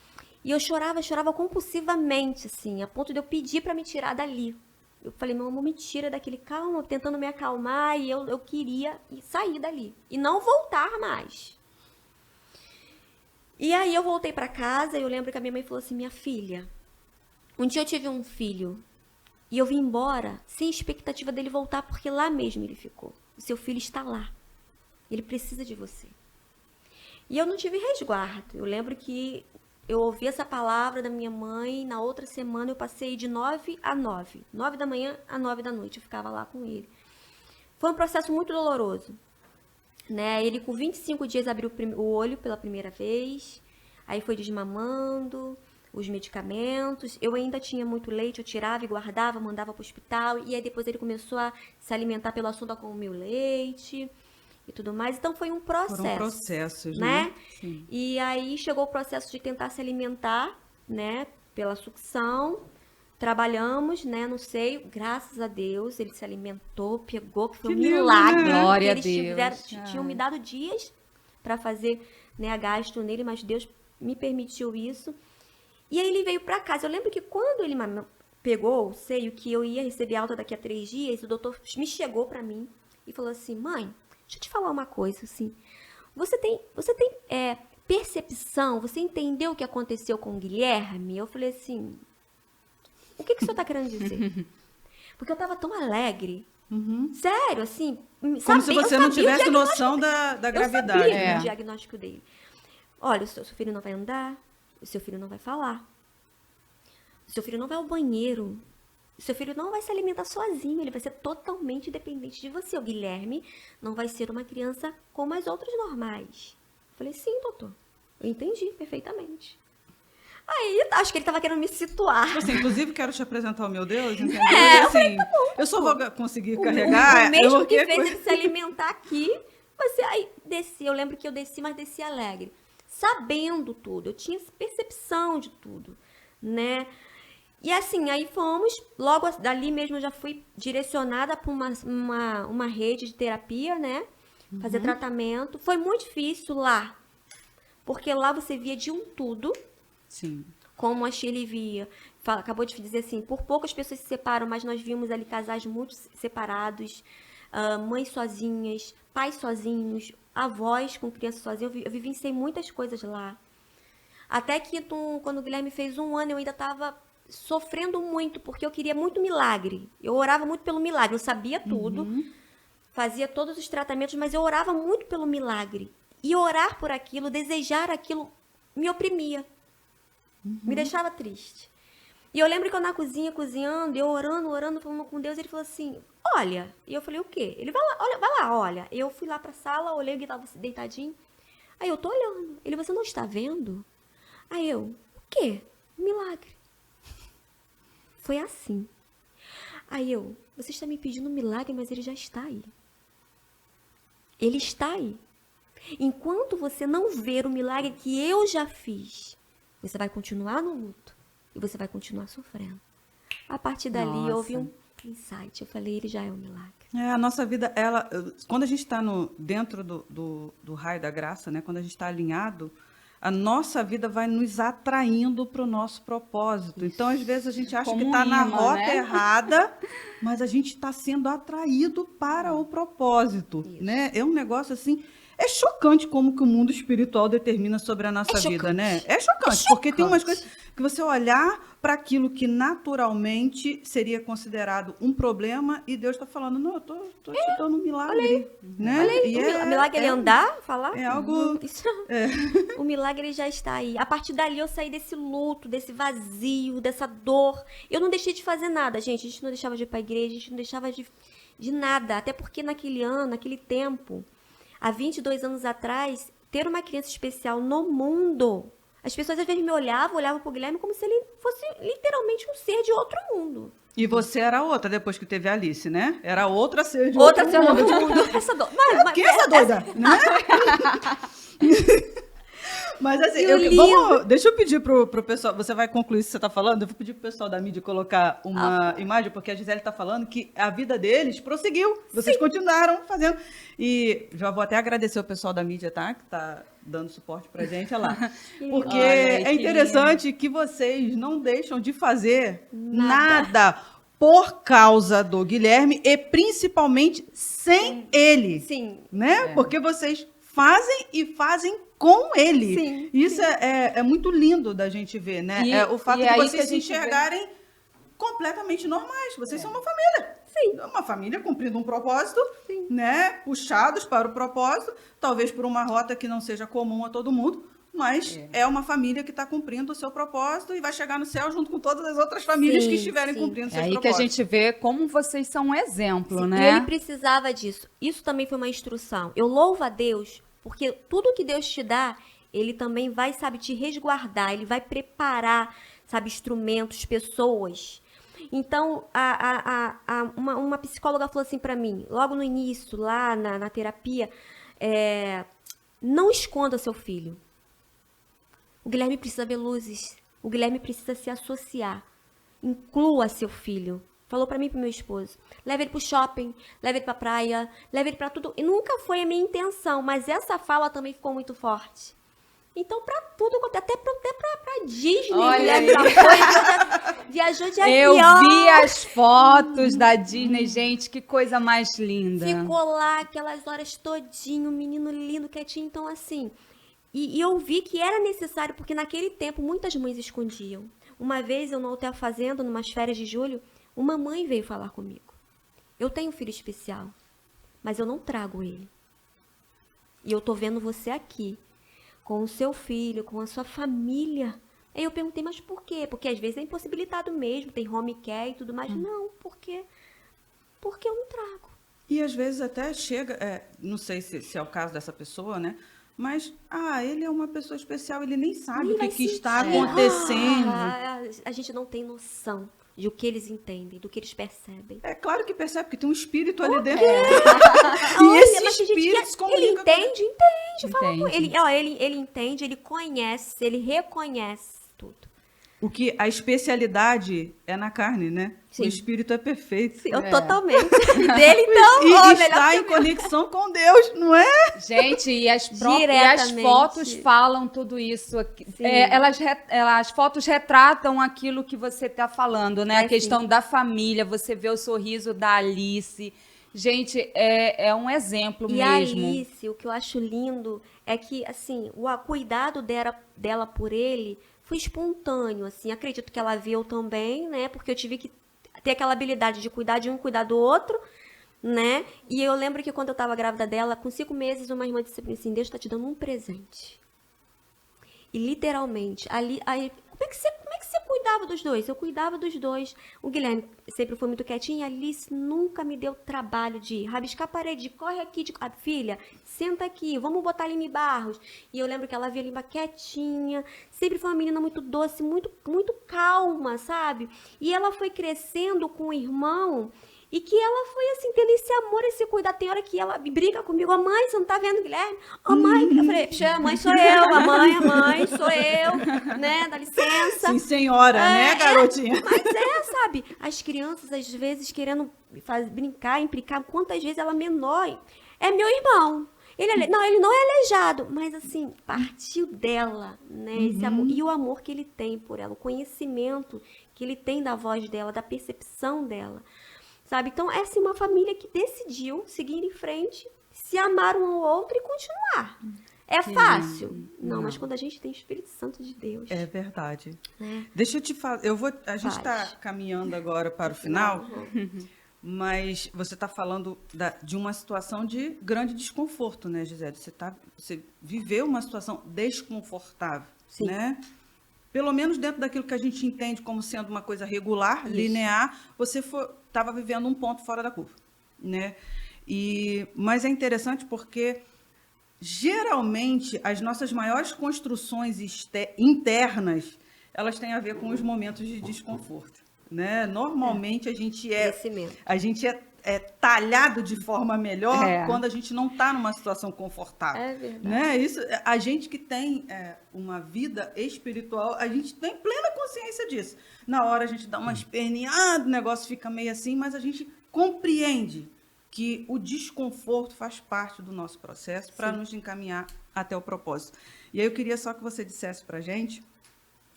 E eu chorava compulsivamente, assim, a ponto de eu pedir para me tirar dali. Eu falei, meu amor, me tira daquele, calma, tentando me acalmar, e eu queria sair dali. E não voltar mais. E aí eu voltei para casa, e eu lembro que a minha mãe falou assim, minha filha, um dia eu tive um filho, e eu vim embora sem expectativa dele voltar, porque lá mesmo ele ficou. O seu filho está lá. Ele precisa de você. E eu não tive resguardo. Eu lembro que eu ouvi essa palavra da minha mãe, na outra semana eu passei de 9 a 9. 9 da manhã a 9 da noite, eu ficava lá com ele. Foi um processo muito doloroso, né? Ele com 25 dias abriu o olho pela primeira vez, aí foi desmamando, os medicamentos. Eu ainda tinha muito leite, eu tirava e guardava, mandava para o hospital, e aí depois ele começou a se alimentar pela sonda com o meu leite e tudo mais. Então foi um processo. Foram processos, né? Sim. E aí chegou o processo de tentar se alimentar, né, pela sucção. Trabalhamos, né, no seio. Graças a Deus, ele se alimentou, pegou, que foi um milagre. Né? Glória a Eles Deus. tinham me dado dias para fazer, né, a gasto nele, mas Deus me permitiu isso. E aí ele veio para casa. Eu lembro que quando ele pegou o seio, que eu ia receber alta daqui a 3 dias, o doutor me chegou para mim e falou assim, mãe, deixa eu te falar uma coisa, assim, você tem percepção, você entendeu o que aconteceu com o Guilherme? Eu falei assim, o que o senhor tá querendo dizer? Porque eu tava tão alegre, sério, assim, como se você não tivesse noção da gravidade. Eu sabia o diagnóstico dele. Olha, o seu filho não vai andar, o seu filho não vai falar, o seu filho não vai ao banheiro, o seu filho não vai se alimentar sozinho, ele vai ser totalmente dependente de você. O Guilherme não vai ser uma criança como as outras normais. Eu falei, sim, doutor. Eu entendi perfeitamente. Aí, acho que ele estava querendo me situar. Assim, inclusive, quero te apresentar o meu Deus, entendeu? Assim, eu só vou conseguir carregar. O mesmo que fez ele se alimentar aqui, aí desci. Eu lembro que eu desci, mas desci alegre. Sabendo tudo. Eu tinha percepção de tudo, né? E assim, aí fomos, logo dali mesmo eu já fui direcionada para uma rede de terapia, né? Fazer tratamento. Foi muito difícil lá, porque lá você via de um tudo. Sim. Como a Shirley via. Acabou de dizer assim, por poucas pessoas se separam, mas nós vimos ali casais muito separados, mães sozinhas, pais sozinhos, avós com crianças sozinhas. Eu vivenciei muitas coisas lá. Até que quando o Guilherme fez 1 ano, eu ainda estava sofrendo muito, porque eu queria muito milagre. Eu orava muito pelo milagre, eu sabia tudo, fazia todos os tratamentos, mas eu orava muito pelo milagre. E orar por aquilo, desejar aquilo, me oprimia. Me deixava triste. E eu lembro que eu na cozinha, cozinhando, eu orando, falando com Deus, ele falou assim, olha. E eu falei, o quê? Ele, vai lá, olha. Eu fui lá pra sala, olhei, ele tava deitadinho. Aí eu tô olhando. Ele, você não está vendo? Aí eu, o quê? Milagre. Foi assim. Aí eu, você está me pedindo um milagre, mas ele já está aí. Ele está aí. Enquanto você não ver o milagre que eu já fiz, você vai continuar no luto e você vai continuar sofrendo. A partir dali, houve um insight. Eu falei, ele já é um milagre. A nossa vida, quando a gente está dentro do raio da graça, né? Quando a gente está alinhado, a nossa vida vai nos atraindo para o nosso propósito. Então, às vezes, a gente acha Como que está na imã, rota né? errada, mas a gente está sendo atraído para o propósito. Né? É um negócio assim. É chocante como que o mundo espiritual determina sobre a nossa vida, né? É chocante, porque tem umas coisas que você olhar para aquilo que naturalmente seria considerado um problema e Deus está falando, não, eu tô te dando um milagre. Né? Olha aí, o milagre ele andar, falar. É algo... O milagre ele já está aí. A partir dali eu saí desse luto, desse vazio, dessa dor. Eu não deixei de fazer nada, gente. A gente não deixava de ir para a igreja, a gente não deixava de nada. Até porque naquele ano, naquele tempo, há 22 anos atrás, ter uma criança especial no mundo, as pessoas às vezes me olhavam pro Guilherme como se ele fosse literalmente um ser de outro mundo. E você era outra depois que teve a Alice, né? Era outra ser de outro mundo. Outra ser de outro mundo. Essa dor. Que essa doida, né? Mas assim, deixa eu pedir pro pessoal, você vai concluir isso que você está falando, eu vou pedir pro pessoal da mídia colocar uma imagem, porque a Gisele está falando que a vida deles prosseguiu, vocês continuaram fazendo, e já vou até agradecer o pessoal da mídia, tá, que está dando suporte pra gente, olha lá, porque é interessante que vocês não deixam de fazer nada por causa do Guilherme e principalmente sem ele, Sim. né? Porque vocês fazem e fazem com ele. Sim, isso é muito lindo da gente ver, né? O fato de vocês se enxergarem completamente normais. Vocês são uma família. Sim. Uma família cumprindo um propósito, né? Puxados para o propósito, talvez por uma rota que não seja comum a todo mundo, mas é uma família que está cumprindo o seu propósito e vai chegar no céu junto com todas as outras famílias que estiverem cumprindo seus propósitos. É aí que a gente vê como vocês são um exemplo, né? E ele precisava disso. Isso também foi uma instrução. Eu louvo a Deus, porque tudo que Deus te dá, ele também vai, sabe, te resguardar, ele vai preparar, sabe, instrumentos, pessoas. Então, uma psicóloga falou assim pra mim, logo no início, lá na terapia, não esconda seu filho. O Guilherme precisa ver luzes, o Guilherme precisa se associar. Inclua seu filho. Falou pra mim e pro meu esposo. Leva ele pro shopping, leva ele pra praia, leva ele pra tudo. E nunca foi a minha intenção, mas essa fala também ficou muito forte. Então, pra tudo, até pra Disney, olha aí. Viajou de avião. Eu vi as fotos da Disney, gente, que coisa mais linda. Ficou lá aquelas horas todinho, menino lindo, quietinho. Então, assim, e eu vi que era necessário, porque naquele tempo muitas mães escondiam. Uma vez, eu no Hotel Fazenda, numas férias de julho, uma mãe veio falar comigo. Eu tenho um filho especial, mas eu não trago ele. E eu tô vendo você aqui, com o seu filho, com a sua família. Aí eu perguntei, mas por quê? Porque às vezes é impossibilitado mesmo, tem home care e tudo mais. Não, porque eu não trago. E às vezes até chega, não sei se é o caso dessa pessoa, né? Mas, ele é uma pessoa especial, ele nem sabe o que está acontecendo. A gente não tem noção de o que eles entendem, do que eles percebem. É claro que percebe, porque tem um espírito ali dentro. E esse espírito se comunica. Ele entende. Entende. Ele entende, ele conhece, ele reconhece tudo. O que a especialidade é na carne, né? Sim. O espírito é perfeito. Sim, totalmente. Dele, então, e está em conexão com Deus, não é? Gente, e as Diretamente. fotos falam tudo isso. As fotos retratam aquilo que você está falando, né? A questão da família, você vê o sorriso da Alice. Gente, é um exemplo mesmo. E a Alice, o que eu acho lindo é que, assim, o cuidado dela por ele foi espontâneo, assim. Acredito que ela viu também, né? Porque eu tive que ter aquela habilidade de cuidar de um, cuidar do outro, né? E eu lembro que quando eu tava grávida dela, com 5 meses, uma irmã disse assim, Deus tá te dando um presente. E literalmente, aí, como é que você cuidava dos dois? Eu cuidava dos dois. O Guilherme sempre foi muito quietinho. A Alice nunca me deu trabalho de rabiscar a parede, corre aqui, filha, senta aqui, vamos botar a Aline Barros. E eu lembro que ela via a Limba quietinha, sempre foi uma menina muito doce, muito, muito calma, sabe? E ela foi crescendo com o irmão. E que ela foi assim, tendo esse amor, esse cuidado. Tem hora que ela briga comigo, mãe, você não tá vendo, Guilherme? Mãe, eu falei, a mãe sou eu, a mãe sou eu, né, dá licença. Sim, senhora, né, garotinha? Mas sabe, as crianças, às vezes, querendo brincar, implicar, quantas vezes ela menor, é meu irmão. Ele não é aleijado, mas assim, partiu dela, né, esse amor. E o amor que ele tem por ela, o conhecimento que ele tem da voz dela, da percepção dela. Sabe? Então, essa é uma família que decidiu seguir em frente, se amar um ao outro e continuar. É fácil? Não, mas quando a gente tem o Espírito Santo de Deus. É verdade. Né? Deixa eu te falar, a gente está caminhando agora para o final, mas você está falando de uma situação de grande desconforto, né, Gisele? Você viveu uma situação desconfortável, Sim. né? Pelo menos dentro daquilo que a gente entende como sendo uma coisa regular, linear, você estava vivendo um ponto fora da curva, né? Mas é interessante porque, geralmente, as nossas maiores construções internas, elas têm a ver com os momentos de desconforto, né? Normalmente, a gente é talhado de forma melhor quando a gente não está numa situação confortável. É verdade. Né? Isso, a gente que tem uma vida espiritual, a gente tem plena consciência disso. Na hora a gente dá uma esperneada, o negócio fica meio assim, mas a gente compreende que o desconforto faz parte do nosso processo para nos encaminhar até o propósito. E aí eu queria só que você dissesse para a gente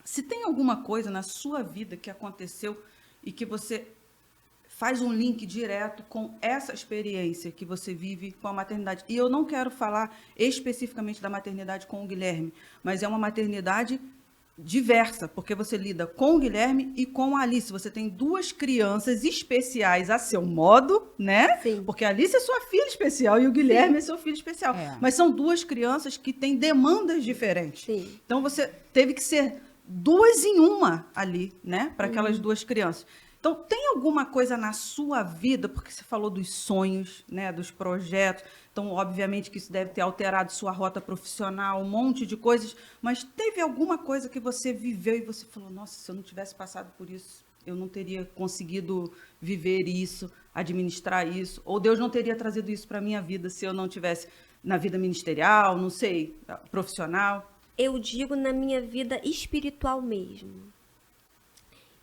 se tem alguma coisa na sua vida que aconteceu e que você faz um link direto com essa experiência que você vive com a maternidade. E eu não quero falar especificamente da maternidade com o Guilherme, mas é uma maternidade diversa, porque você lida com o Guilherme e com a Alice. Você tem 2 crianças especiais a seu modo, né? Sim. Porque a Alice é sua filha especial e o Guilherme é seu filho especial. Mas são 2 crianças que têm demandas diferentes. Sim. Então você teve que ser 2 em 1 ali, né? Para aquelas 2 crianças. Então, tem alguma coisa na sua vida, porque você falou dos sonhos, né, dos projetos, então, obviamente, que isso deve ter alterado sua rota profissional, um monte de coisas, mas teve alguma coisa que você viveu e você falou, nossa, se eu não tivesse passado por isso, eu não teria conseguido viver isso, administrar isso, ou Deus não teria trazido isso para a minha vida se eu não tivesse na vida ministerial, não sei, profissional? Eu digo na minha vida espiritual mesmo,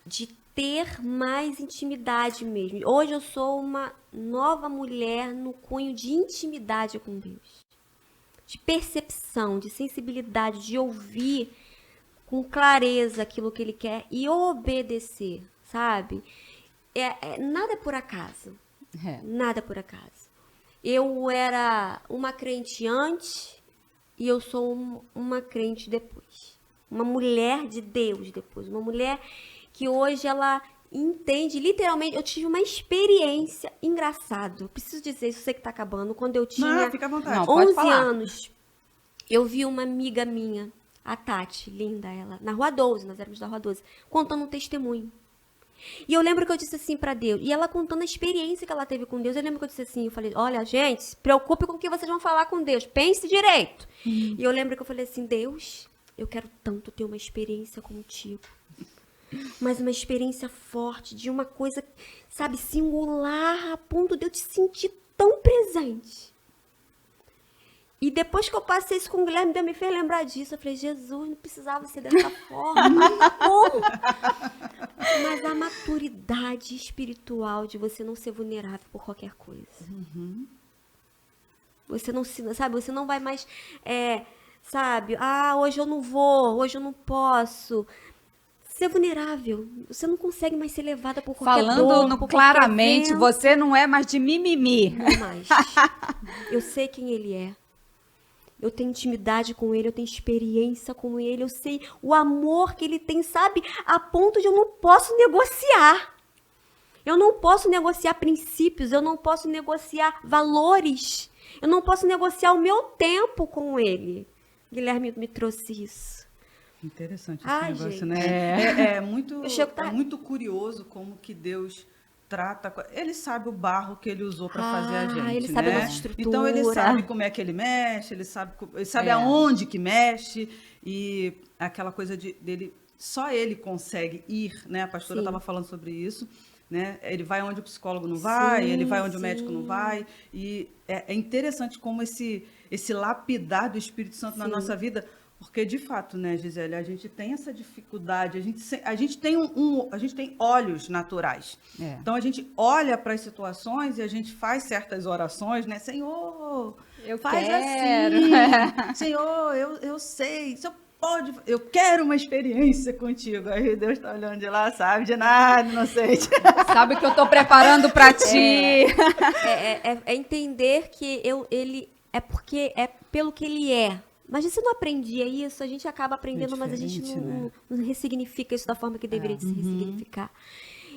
de ter mais intimidade mesmo. Hoje eu sou uma nova mulher no cunho de intimidade com Deus. De percepção, de sensibilidade, de ouvir com clareza aquilo que Ele quer e obedecer, sabe? Nada é por acaso. Nada é por acaso. Eu era uma crente antes e eu sou uma crente depois. Uma mulher de Deus depois. Uma mulher que hoje ela entende, literalmente, eu tive uma experiência engraçada. Eu preciso dizer isso, sei que tá acabando. Quando eu tinha fica à vontade. 11 anos, eu vi uma amiga minha, a Tati, linda ela, na Rua 12, nós éramos da Rua 12, contando um testemunho. E eu lembro que eu disse assim pra Deus, e ela contando a experiência que ela teve com Deus, eu lembro que eu disse assim, eu falei, olha, gente, se preocupe com o que vocês vão falar com Deus, pense direito. E eu lembro que eu falei assim, Deus, eu quero tanto ter uma experiência contigo. Mas uma experiência forte, de uma coisa, sabe, singular, a ponto de eu te sentir tão presente. E depois que eu passei isso com o Guilherme, Deus me fez lembrar disso. Eu falei, Jesus, não precisava ser dessa forma. Como? Mas a maturidade espiritual de você não ser vulnerável por qualquer coisa. Você não se, sabe, você não vai mais, sabe, hoje eu não vou, hoje eu não posso. Ser vulnerável. Você não consegue mais ser levada por qualquer dor. Falando claramente, você não é mais de mimimi. Não mais. Eu sei quem Ele é. Eu tenho intimidade com ele, eu tenho experiência com ele, eu sei o amor que ele tem, sabe? A ponto de eu não posso negociar. Eu não posso negociar princípios, eu não posso negociar valores, eu não posso negociar o meu tempo com ele. Guilherme me trouxe isso. Interessante esse Ai, negócio, gente. né? É muito, Eu chego é muito curioso como que Deus trata. Ele sabe o barro que ele usou para fazer a gente, ele sabe a né? nossa estrutura. Então ele sabe como é que ele mexe, ele sabe aonde que mexe e aquela coisa dele, só ele consegue ir, né? A pastora Sim. estava falando sobre isso. Né? Ele vai onde o psicólogo não vai, ele vai onde o médico não vai. E é interessante como esse lapidar do Espírito Santo na nossa vida, porque de fato, né, Gisele, a gente tem essa dificuldade, a gente tem olhos naturais. Então a gente olha para as situações e a gente faz certas orações, né? Senhor, faz assim. Senhor, eu sei. Eu quero uma experiência contigo. Aí Deus está olhando de lá, sabe de nada, inocente. Sabe o que eu estou preparando para ti. É entender que ele é porque é pelo que ele é. Mas você não aprendia isso, a gente acaba aprendendo, mas a gente não ressignifica isso da forma que deveria se ressignificar.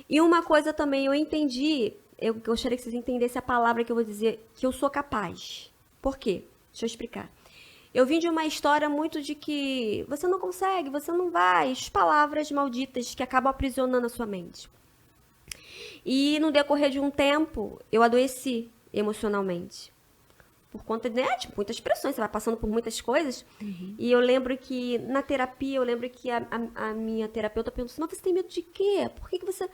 E uma coisa também, eu entendi, eu gostaria que vocês entendessem a palavra que eu vou dizer, que eu sou capaz. Por quê? Deixa eu explicar. Eu vim de uma história muito de que você não consegue, você não vai, as palavras malditas que acabam aprisionando a sua mente. E no decorrer de um tempo, eu adoeci emocionalmente. Por conta de, muitas pressões, você vai passando por muitas coisas. E eu lembro que na terapia, a minha terapeuta perguntou, mas você tem medo de quê? Por que você...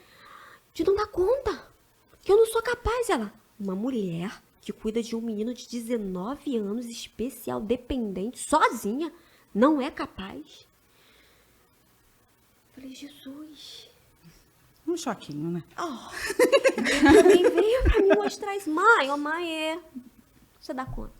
De não dar conta, que eu não sou capaz. Ela, uma mulher que cuida de um menino de 19 anos, especial, dependente, sozinha, não é capaz? Falei, Jesus. Um choquinho, né? Ele veio pra me mostrar isso. Mãe, você dá conta.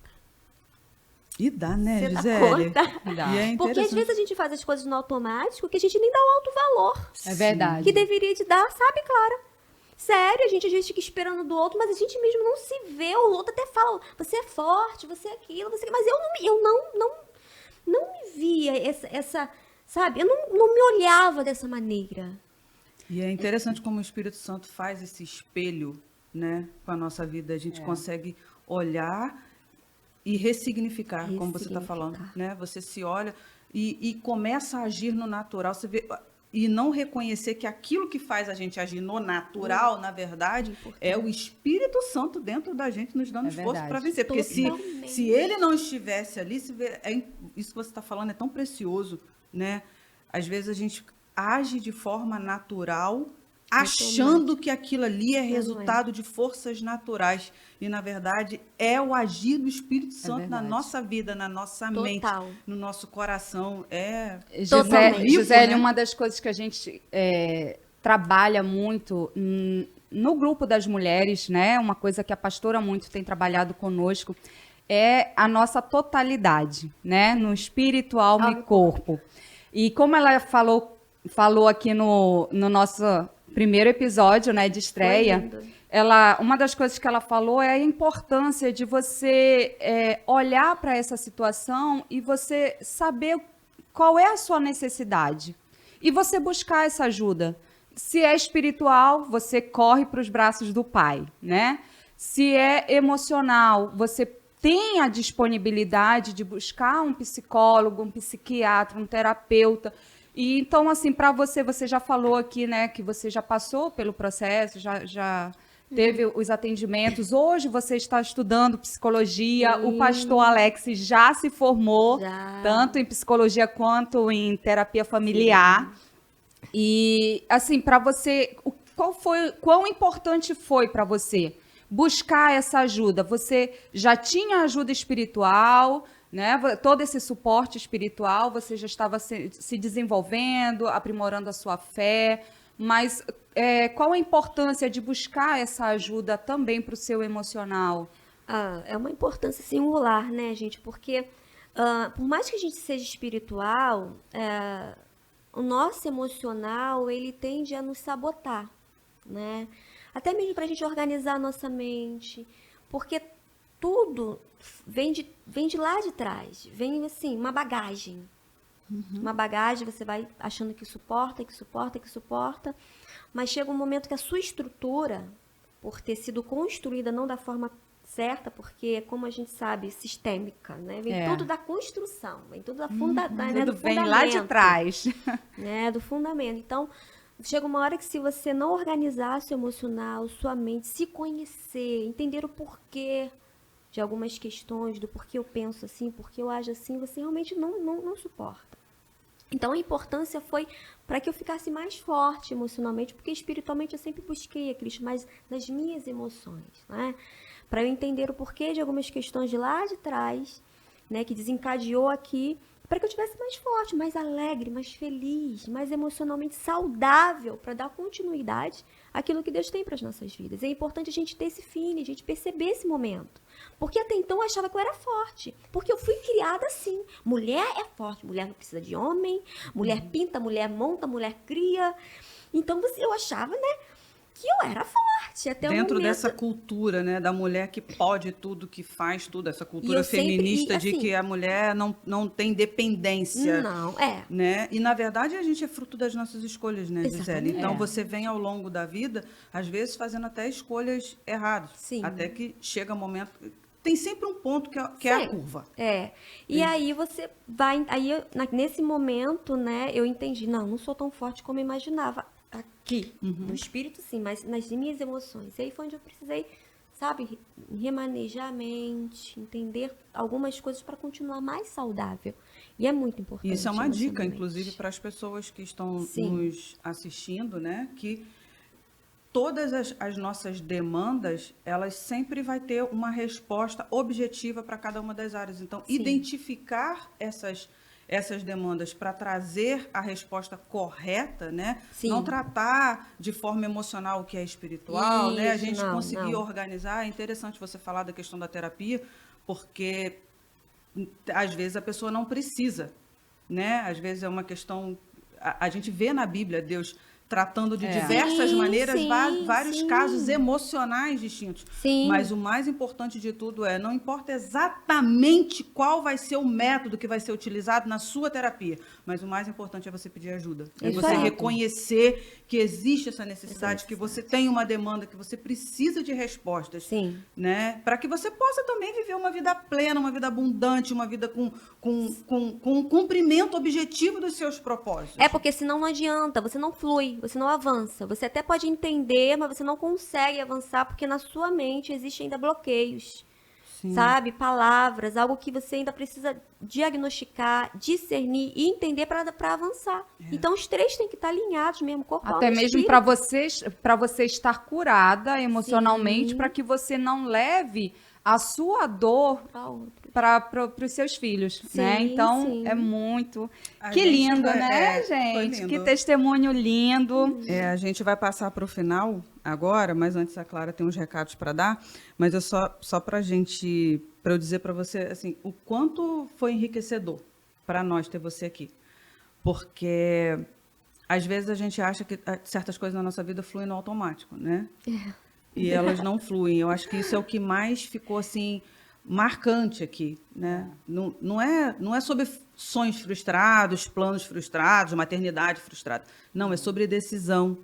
E dá, né, Você dá Gisele? conta. Dá. E é Porque às vezes a gente faz as coisas no automático que a gente nem dá o alto valor. É verdade. Que deveria de dar, sabe, Clara? Sério, a gente fica esperando do outro, mas a gente mesmo não se vê. O outro até fala, você é forte, você é aquilo, você... Mas eu não me via essa sabe? Eu não me olhava dessa maneira. E é interessante como o Espírito Santo faz esse espelho, né, com a nossa vida. A gente consegue olhar e ressignificar, como você está falando, né? Você se olha e começa a agir no natural. Você vê... E não reconhecer que aquilo que faz a gente agir no natural, na verdade, é o Espírito Santo dentro da gente nos dando esforço para vencer. Porque se ele não estivesse ali, isso que você está falando é tão precioso, né? Às vezes a gente age de forma natural, achando que aquilo ali é resultado de forças naturais. E, na verdade, é o agir do Espírito Santo na nossa vida, na nossa mente, no nosso coração. Gisele, né? uma das coisas que a gente trabalha muito no grupo das mulheres, né? Uma coisa que a pastora muito tem trabalhado conosco é a nossa totalidade, né? No espírito, alma e corpo. E como ela falou aqui no nosso primeiro episódio, né, de estreia, uma das coisas que ela falou é a importância de você olhar para essa situação e você saber qual é a sua necessidade e você buscar essa ajuda. Se é espiritual, você corre para os braços do Pai, né? Se é emocional, você tem a disponibilidade de buscar um psicólogo, um psiquiatra, um terapeuta. E então, assim, para você já falou aqui, né, que você já passou pelo processo, já teve os atendimentos. Hoje você está estudando psicologia. O pastor Alex já se formou, tanto em psicologia quanto em terapia familiar. E, assim, para você, quão importante foi para você buscar essa ajuda? Você já tinha ajuda espiritual, né? Todo esse suporte espiritual, você já estava se desenvolvendo, aprimorando a sua fé, mas qual a importância de buscar essa ajuda também para o seu emocional? É uma importância singular, né, gente? Porque por mais que a gente seja espiritual, o nosso emocional, ele tende a nos sabotar, né? Até mesmo para a gente organizar a nossa mente, porque tudo vem de lá de trás. Vem assim, uma bagagem. Uma bagagem, você vai achando que suporta, mas chega um momento que a sua estrutura, por ter sido construída não da forma certa, porque, como a gente sabe, sistêmica, né? Vem tudo da construção, vem tudo da Tudo do vem fundamento. lá de trás. Né? Do fundamento. Então, chega uma hora que se você não organizar seu emocional, sua mente, se conhecer, entender o porquê de algumas questões, do porquê eu penso assim, porquê eu ajo assim, você realmente não suporta. Então, a importância foi para que eu ficasse mais forte emocionalmente, porque espiritualmente eu sempre busquei a Cristo, mas nas minhas emoções, né? Para eu entender o porquê de algumas questões de lá de trás, né, que desencadeou aqui, para que eu estivesse mais forte, mais alegre, mais feliz, mais emocionalmente saudável, para dar continuidade àquilo que Deus tem para as nossas vidas. É importante a gente ter esse feeling, a gente perceber esse momento. Porque até então eu achava que eu era forte. Porque eu fui criada assim. Mulher é forte, mulher não precisa de homem, mulher pinta, mulher monta, mulher cria. Então eu achava, né, que eu era forte. Até Dentro o momento... dessa cultura, né, da mulher que pode tudo, que faz tudo, essa cultura sempre- feminista e, assim, de que a mulher não tem dependência. Não, Né? E, na verdade, a gente é fruto das nossas escolhas, né, Gisele? Exatamente. Então, você vem ao longo da vida, às vezes, fazendo até escolhas erradas. Sim. Até que chega um momento... Tem sempre um ponto que é a Sim. curva. E aí você vai... Nesse momento, né, eu entendi. Não sou tão forte como eu imaginava. Aqui, no espírito, sim, mas nas minhas emoções. E aí foi onde eu precisei, sabe, remanejar a mente, entender algumas coisas para continuar mais saudável. E é muito importante. Isso é uma dica, emocionalmente. inclusive, para as pessoas que estão Sim. nos assistindo, né? Que todas as nossas demandas, elas sempre vai ter uma resposta objetiva para cada uma das áreas. Então, Sim. identificar essas demandas para trazer a resposta correta, né? Sim. Não tratar de forma emocional o que é espiritual, né? A Isso, gente não, conseguir não. organizar. É interessante você falar da questão da terapia, porque às vezes a pessoa não precisa, né? Às vezes é uma questão... A gente vê na Bíblia Deus tratando de diversas Sim, maneiras sim, vários sim. casos emocionais distintos. Sim. Mas o mais importante de tudo não importa exatamente qual vai ser o método que vai ser utilizado na sua terapia, mas o mais importante é você pedir ajuda. É Isso você aí. reconhecer que existe essa necessidade, que você tem uma demanda, que você precisa de respostas. Sim. Né? Para que você possa também viver uma vida plena, uma vida abundante, uma vida com um cumprimento objetivo dos seus propósitos. Porque senão não adianta, você não flui, você não avança. Você até pode entender, mas você não consegue avançar porque na sua mente existem ainda bloqueios. Sim. Sabe? Palavras, algo que você ainda precisa diagnosticar, discernir e entender para avançar. Então os três têm que estar alinhados mesmo, corpo, alma Até e mesmo espírito. para você estar curada emocionalmente, Sim. para que você não leve a sua dor Pra outro. para os seus filhos, Sim, né? Então sim. é muito. A Que gente lindo, vai- né, foi gente? lindo. Que testemunho lindo. A gente vai passar para o final agora, mas antes a Clara tem uns recados para dar, mas eu só para eu dizer para você assim, o quanto foi enriquecedor para nós ter você aqui, porque às vezes a gente acha que certas coisas na nossa vida fluem no automático, né? E elas não fluem. Eu acho que isso é o que mais ficou assim marcante aqui, né? Não é sobre sonhos frustrados, planos frustrados, maternidade frustrada. Não, é sobre decisão,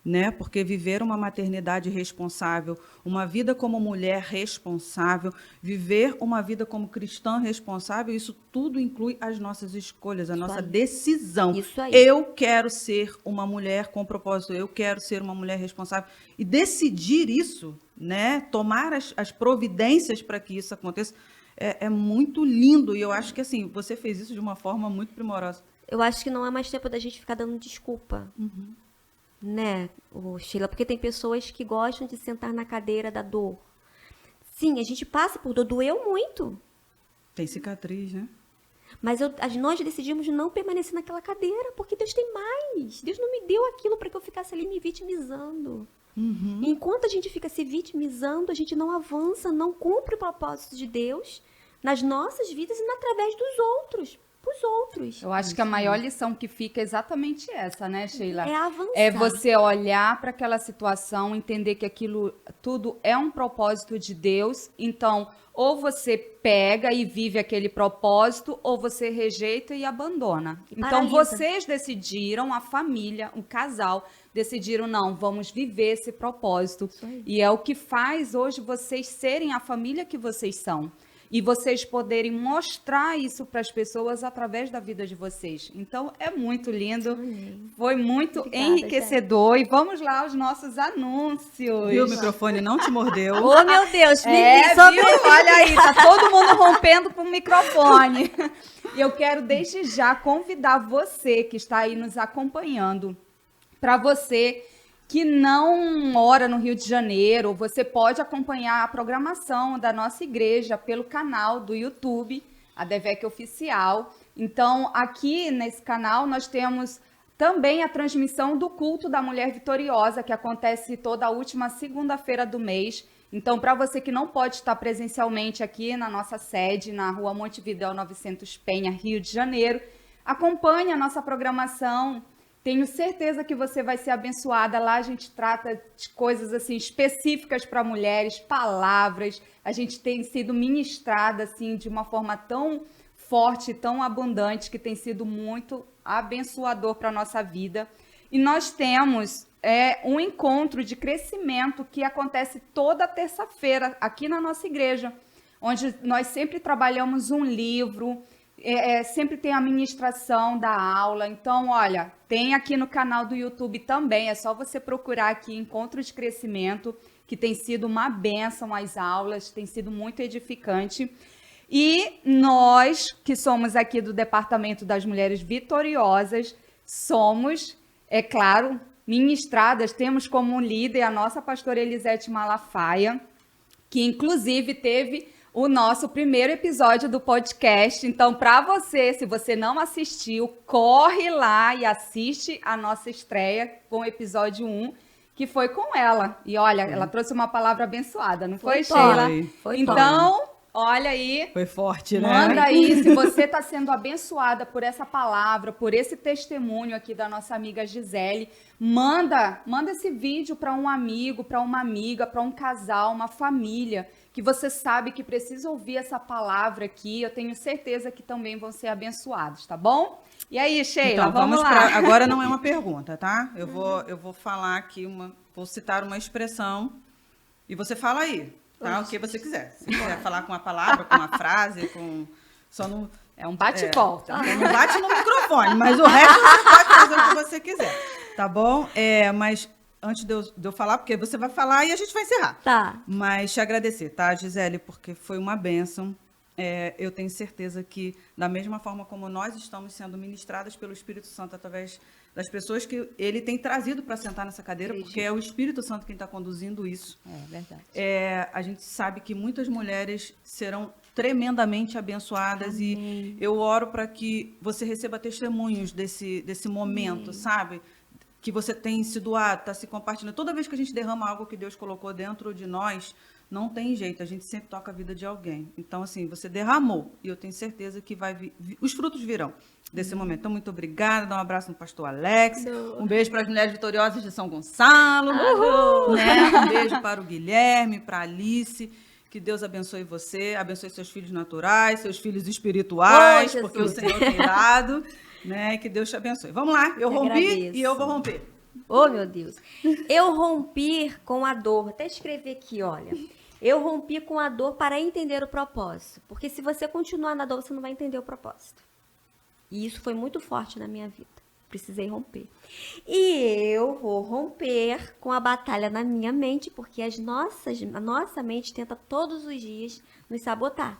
né? Porque viver uma maternidade responsável, uma vida como mulher responsável, viver uma vida como cristã responsável, isso tudo inclui as nossas escolhas, a nossa aí. decisão. Isso aí. Eu quero ser uma mulher com propósito, eu quero ser uma mulher responsável. E decidir isso, né? Tomar as providências para que isso aconteça, é muito lindo. E eu acho que assim, você fez isso de uma forma muito primorosa. Eu acho que não é mais tempo da gente ficar dando desculpa. Né, Sheila? Porque tem pessoas que gostam de sentar na cadeira da dor. Sim, a gente passa por dor, doeu muito. Tem cicatriz, né? Mas nós decidimos não permanecer naquela cadeira, porque Deus tem mais. Deus não me deu aquilo para que eu ficasse ali me vitimizando. Enquanto a gente fica se vitimizando, a gente não avança, não cumpre o propósito de Deus nas nossas vidas e através dos outros. pros outros. Eu acho que a maior lição que fica é exatamente essa, né, Sheila? É avançar. É você olhar para aquela situação, entender que aquilo tudo é um propósito de Deus. Então, ou você pega e vive aquele propósito, ou você rejeita e abandona. E então, paralisa. vocês decidiram, a família, o casal, decidiram, não, vamos viver esse propósito. Isso aí. E é o que faz hoje vocês serem a família que vocês são. E vocês poderem mostrar isso para as pessoas através da vida de vocês. Então, é muito lindo. Amém. Foi muito Obrigada, enriquecedor. E vamos lá aos nossos anúncios. E o microfone não te mordeu. Oh, meu Deus, Viu? Olha aí, tá todo mundo rompendo com o microfone. E eu quero desde já convidar você que está aí nos acompanhando, para você que não mora no Rio de Janeiro, você pode acompanhar a programação da nossa igreja pelo canal do YouTube, a Devec Oficial. Então, aqui nesse canal nós temos também a transmissão do culto da Mulher Vitoriosa, que acontece toda a última segunda-feira do mês. Então, para você que não pode estar presencialmente aqui na nossa sede, na Rua Montevidéu 900 Penha, Rio de Janeiro, acompanhe a nossa programação. Tenho certeza que você vai ser abençoada. Lá a gente trata de coisas assim específicas para mulheres, palavras. A gente tem sido ministrada assim de uma forma tão forte, tão abundante, que tem sido muito abençoador para a nossa vida. E nós temos um encontro de crescimento que acontece toda terça-feira aqui na nossa igreja, onde nós sempre trabalhamos um livro, sempre tem a ministração da aula. Então, olha, tem aqui no canal do YouTube também, é só você procurar aqui Encontro de Crescimento, que tem sido uma bênção as aulas, tem sido muito edificante. E nós, que somos aqui do Departamento das Mulheres Vitoriosas, somos, é claro, ministradas, temos como líder a nossa pastora Elisete Malafaia, que inclusive teve o nosso primeiro episódio do podcast. Então, para você, se você não assistiu, corre lá e assiste a nossa estreia com o episódio 1, que foi com ela. E olha, ela trouxe uma palavra abençoada, não foi, Sheila? Foi então, olha aí. Foi forte, né? Manda aí, se você está sendo abençoada por essa palavra, por esse testemunho aqui da nossa amiga Gisele, manda esse vídeo para um amigo, para uma amiga, para um casal, uma família, que você sabe que precisa ouvir essa palavra aqui. Eu tenho certeza que também vão ser abençoados, tá bom? E aí, Sheila, Então, vamos lá. Agora não é uma pergunta, tá? Eu vou falar aqui, vou citar uma expressão e você fala aí, tá? O que você quiser. Se quiser falar com uma palavra, com uma frase, só não... É um bate-volta. Então não bate no microfone, mas o resto você pode fazer o que você quiser, tá bom? Mas antes de eu falar, porque você vai falar e a gente vai encerrar. Tá. Mas te agradecer, tá, Gisele? Porque foi uma bênção. Eu tenho certeza que, da mesma forma como nós estamos sendo ministradas pelo Espírito Santo através das pessoas que ele tem trazido para sentar nessa cadeira, porque é o Espírito Santo quem está conduzindo isso. É verdade. A gente sabe que muitas mulheres serão tremendamente abençoadas. Amém. E eu oro para que você receba testemunhos desse momento, sabe? Que você tem se doado, está se compartilhando. Toda vez que a gente derrama algo que Deus colocou dentro de nós, não tem jeito, a gente sempre toca a vida de alguém. Então, assim, você derramou, e eu tenho certeza que os frutos virão desse momento. Então, muito obrigada, dá um abraço no pastor Alex, um beijo para as Mulheres Vitoriosas de São Gonçalo, né? Um beijo para o Guilherme, para a Alice. Que Deus abençoe você, abençoe seus filhos naturais, seus filhos espirituais, porque o Senhor tem dado, né? Que Deus te abençoe. Vamos lá, eu rompi agradeço. e eu vou romper. Oh, meu Deus. Eu rompi com a dor. Vou até escrever aqui, olha. Eu rompi com a dor para entender o propósito. Porque se você continuar na dor, você não vai entender o propósito. E isso foi muito forte na minha vida. Precisei romper. E eu vou romper com a batalha na minha mente, porque a nossa mente tenta todos os dias nos sabotar.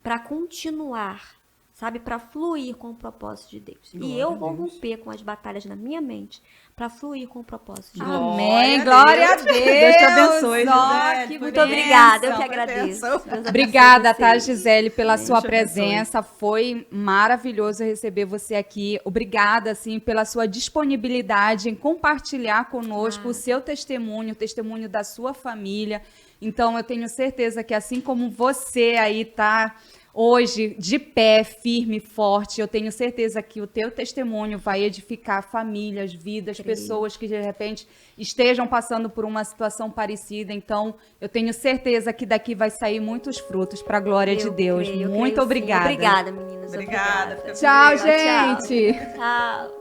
Para continuar, sabe? Para fluir com o propósito de Deus. Glória e eu a vou Deus. romper com as batalhas na minha mente para fluir com o propósito de Deus. Amém, glória a Deus. Deus te abençoe, Ó, Gisele. que Foi Muito obrigada, eu que bênção, agradeço. foi bênção. Deus abençoe Obrigada, tá, vocês. Gisele, pela sua te abençoe. presença. Foi maravilhoso receber você aqui. Obrigada, assim, pela sua disponibilidade em compartilhar conosco o seu testemunho, o testemunho da sua família. Então, eu tenho certeza que assim como você aí tá hoje de pé, firme, forte. Eu tenho certeza que o teu testemunho vai edificar famílias, vidas, pessoas que de repente estejam passando por uma situação parecida. Então, eu tenho certeza que daqui vai sair muitos frutos para a glória de Deus. Eu Muito creio, obrigada. Sim. Obrigada, meninas. Obrigada. Obrigada. Tchau, Tchau. gente. Tchau.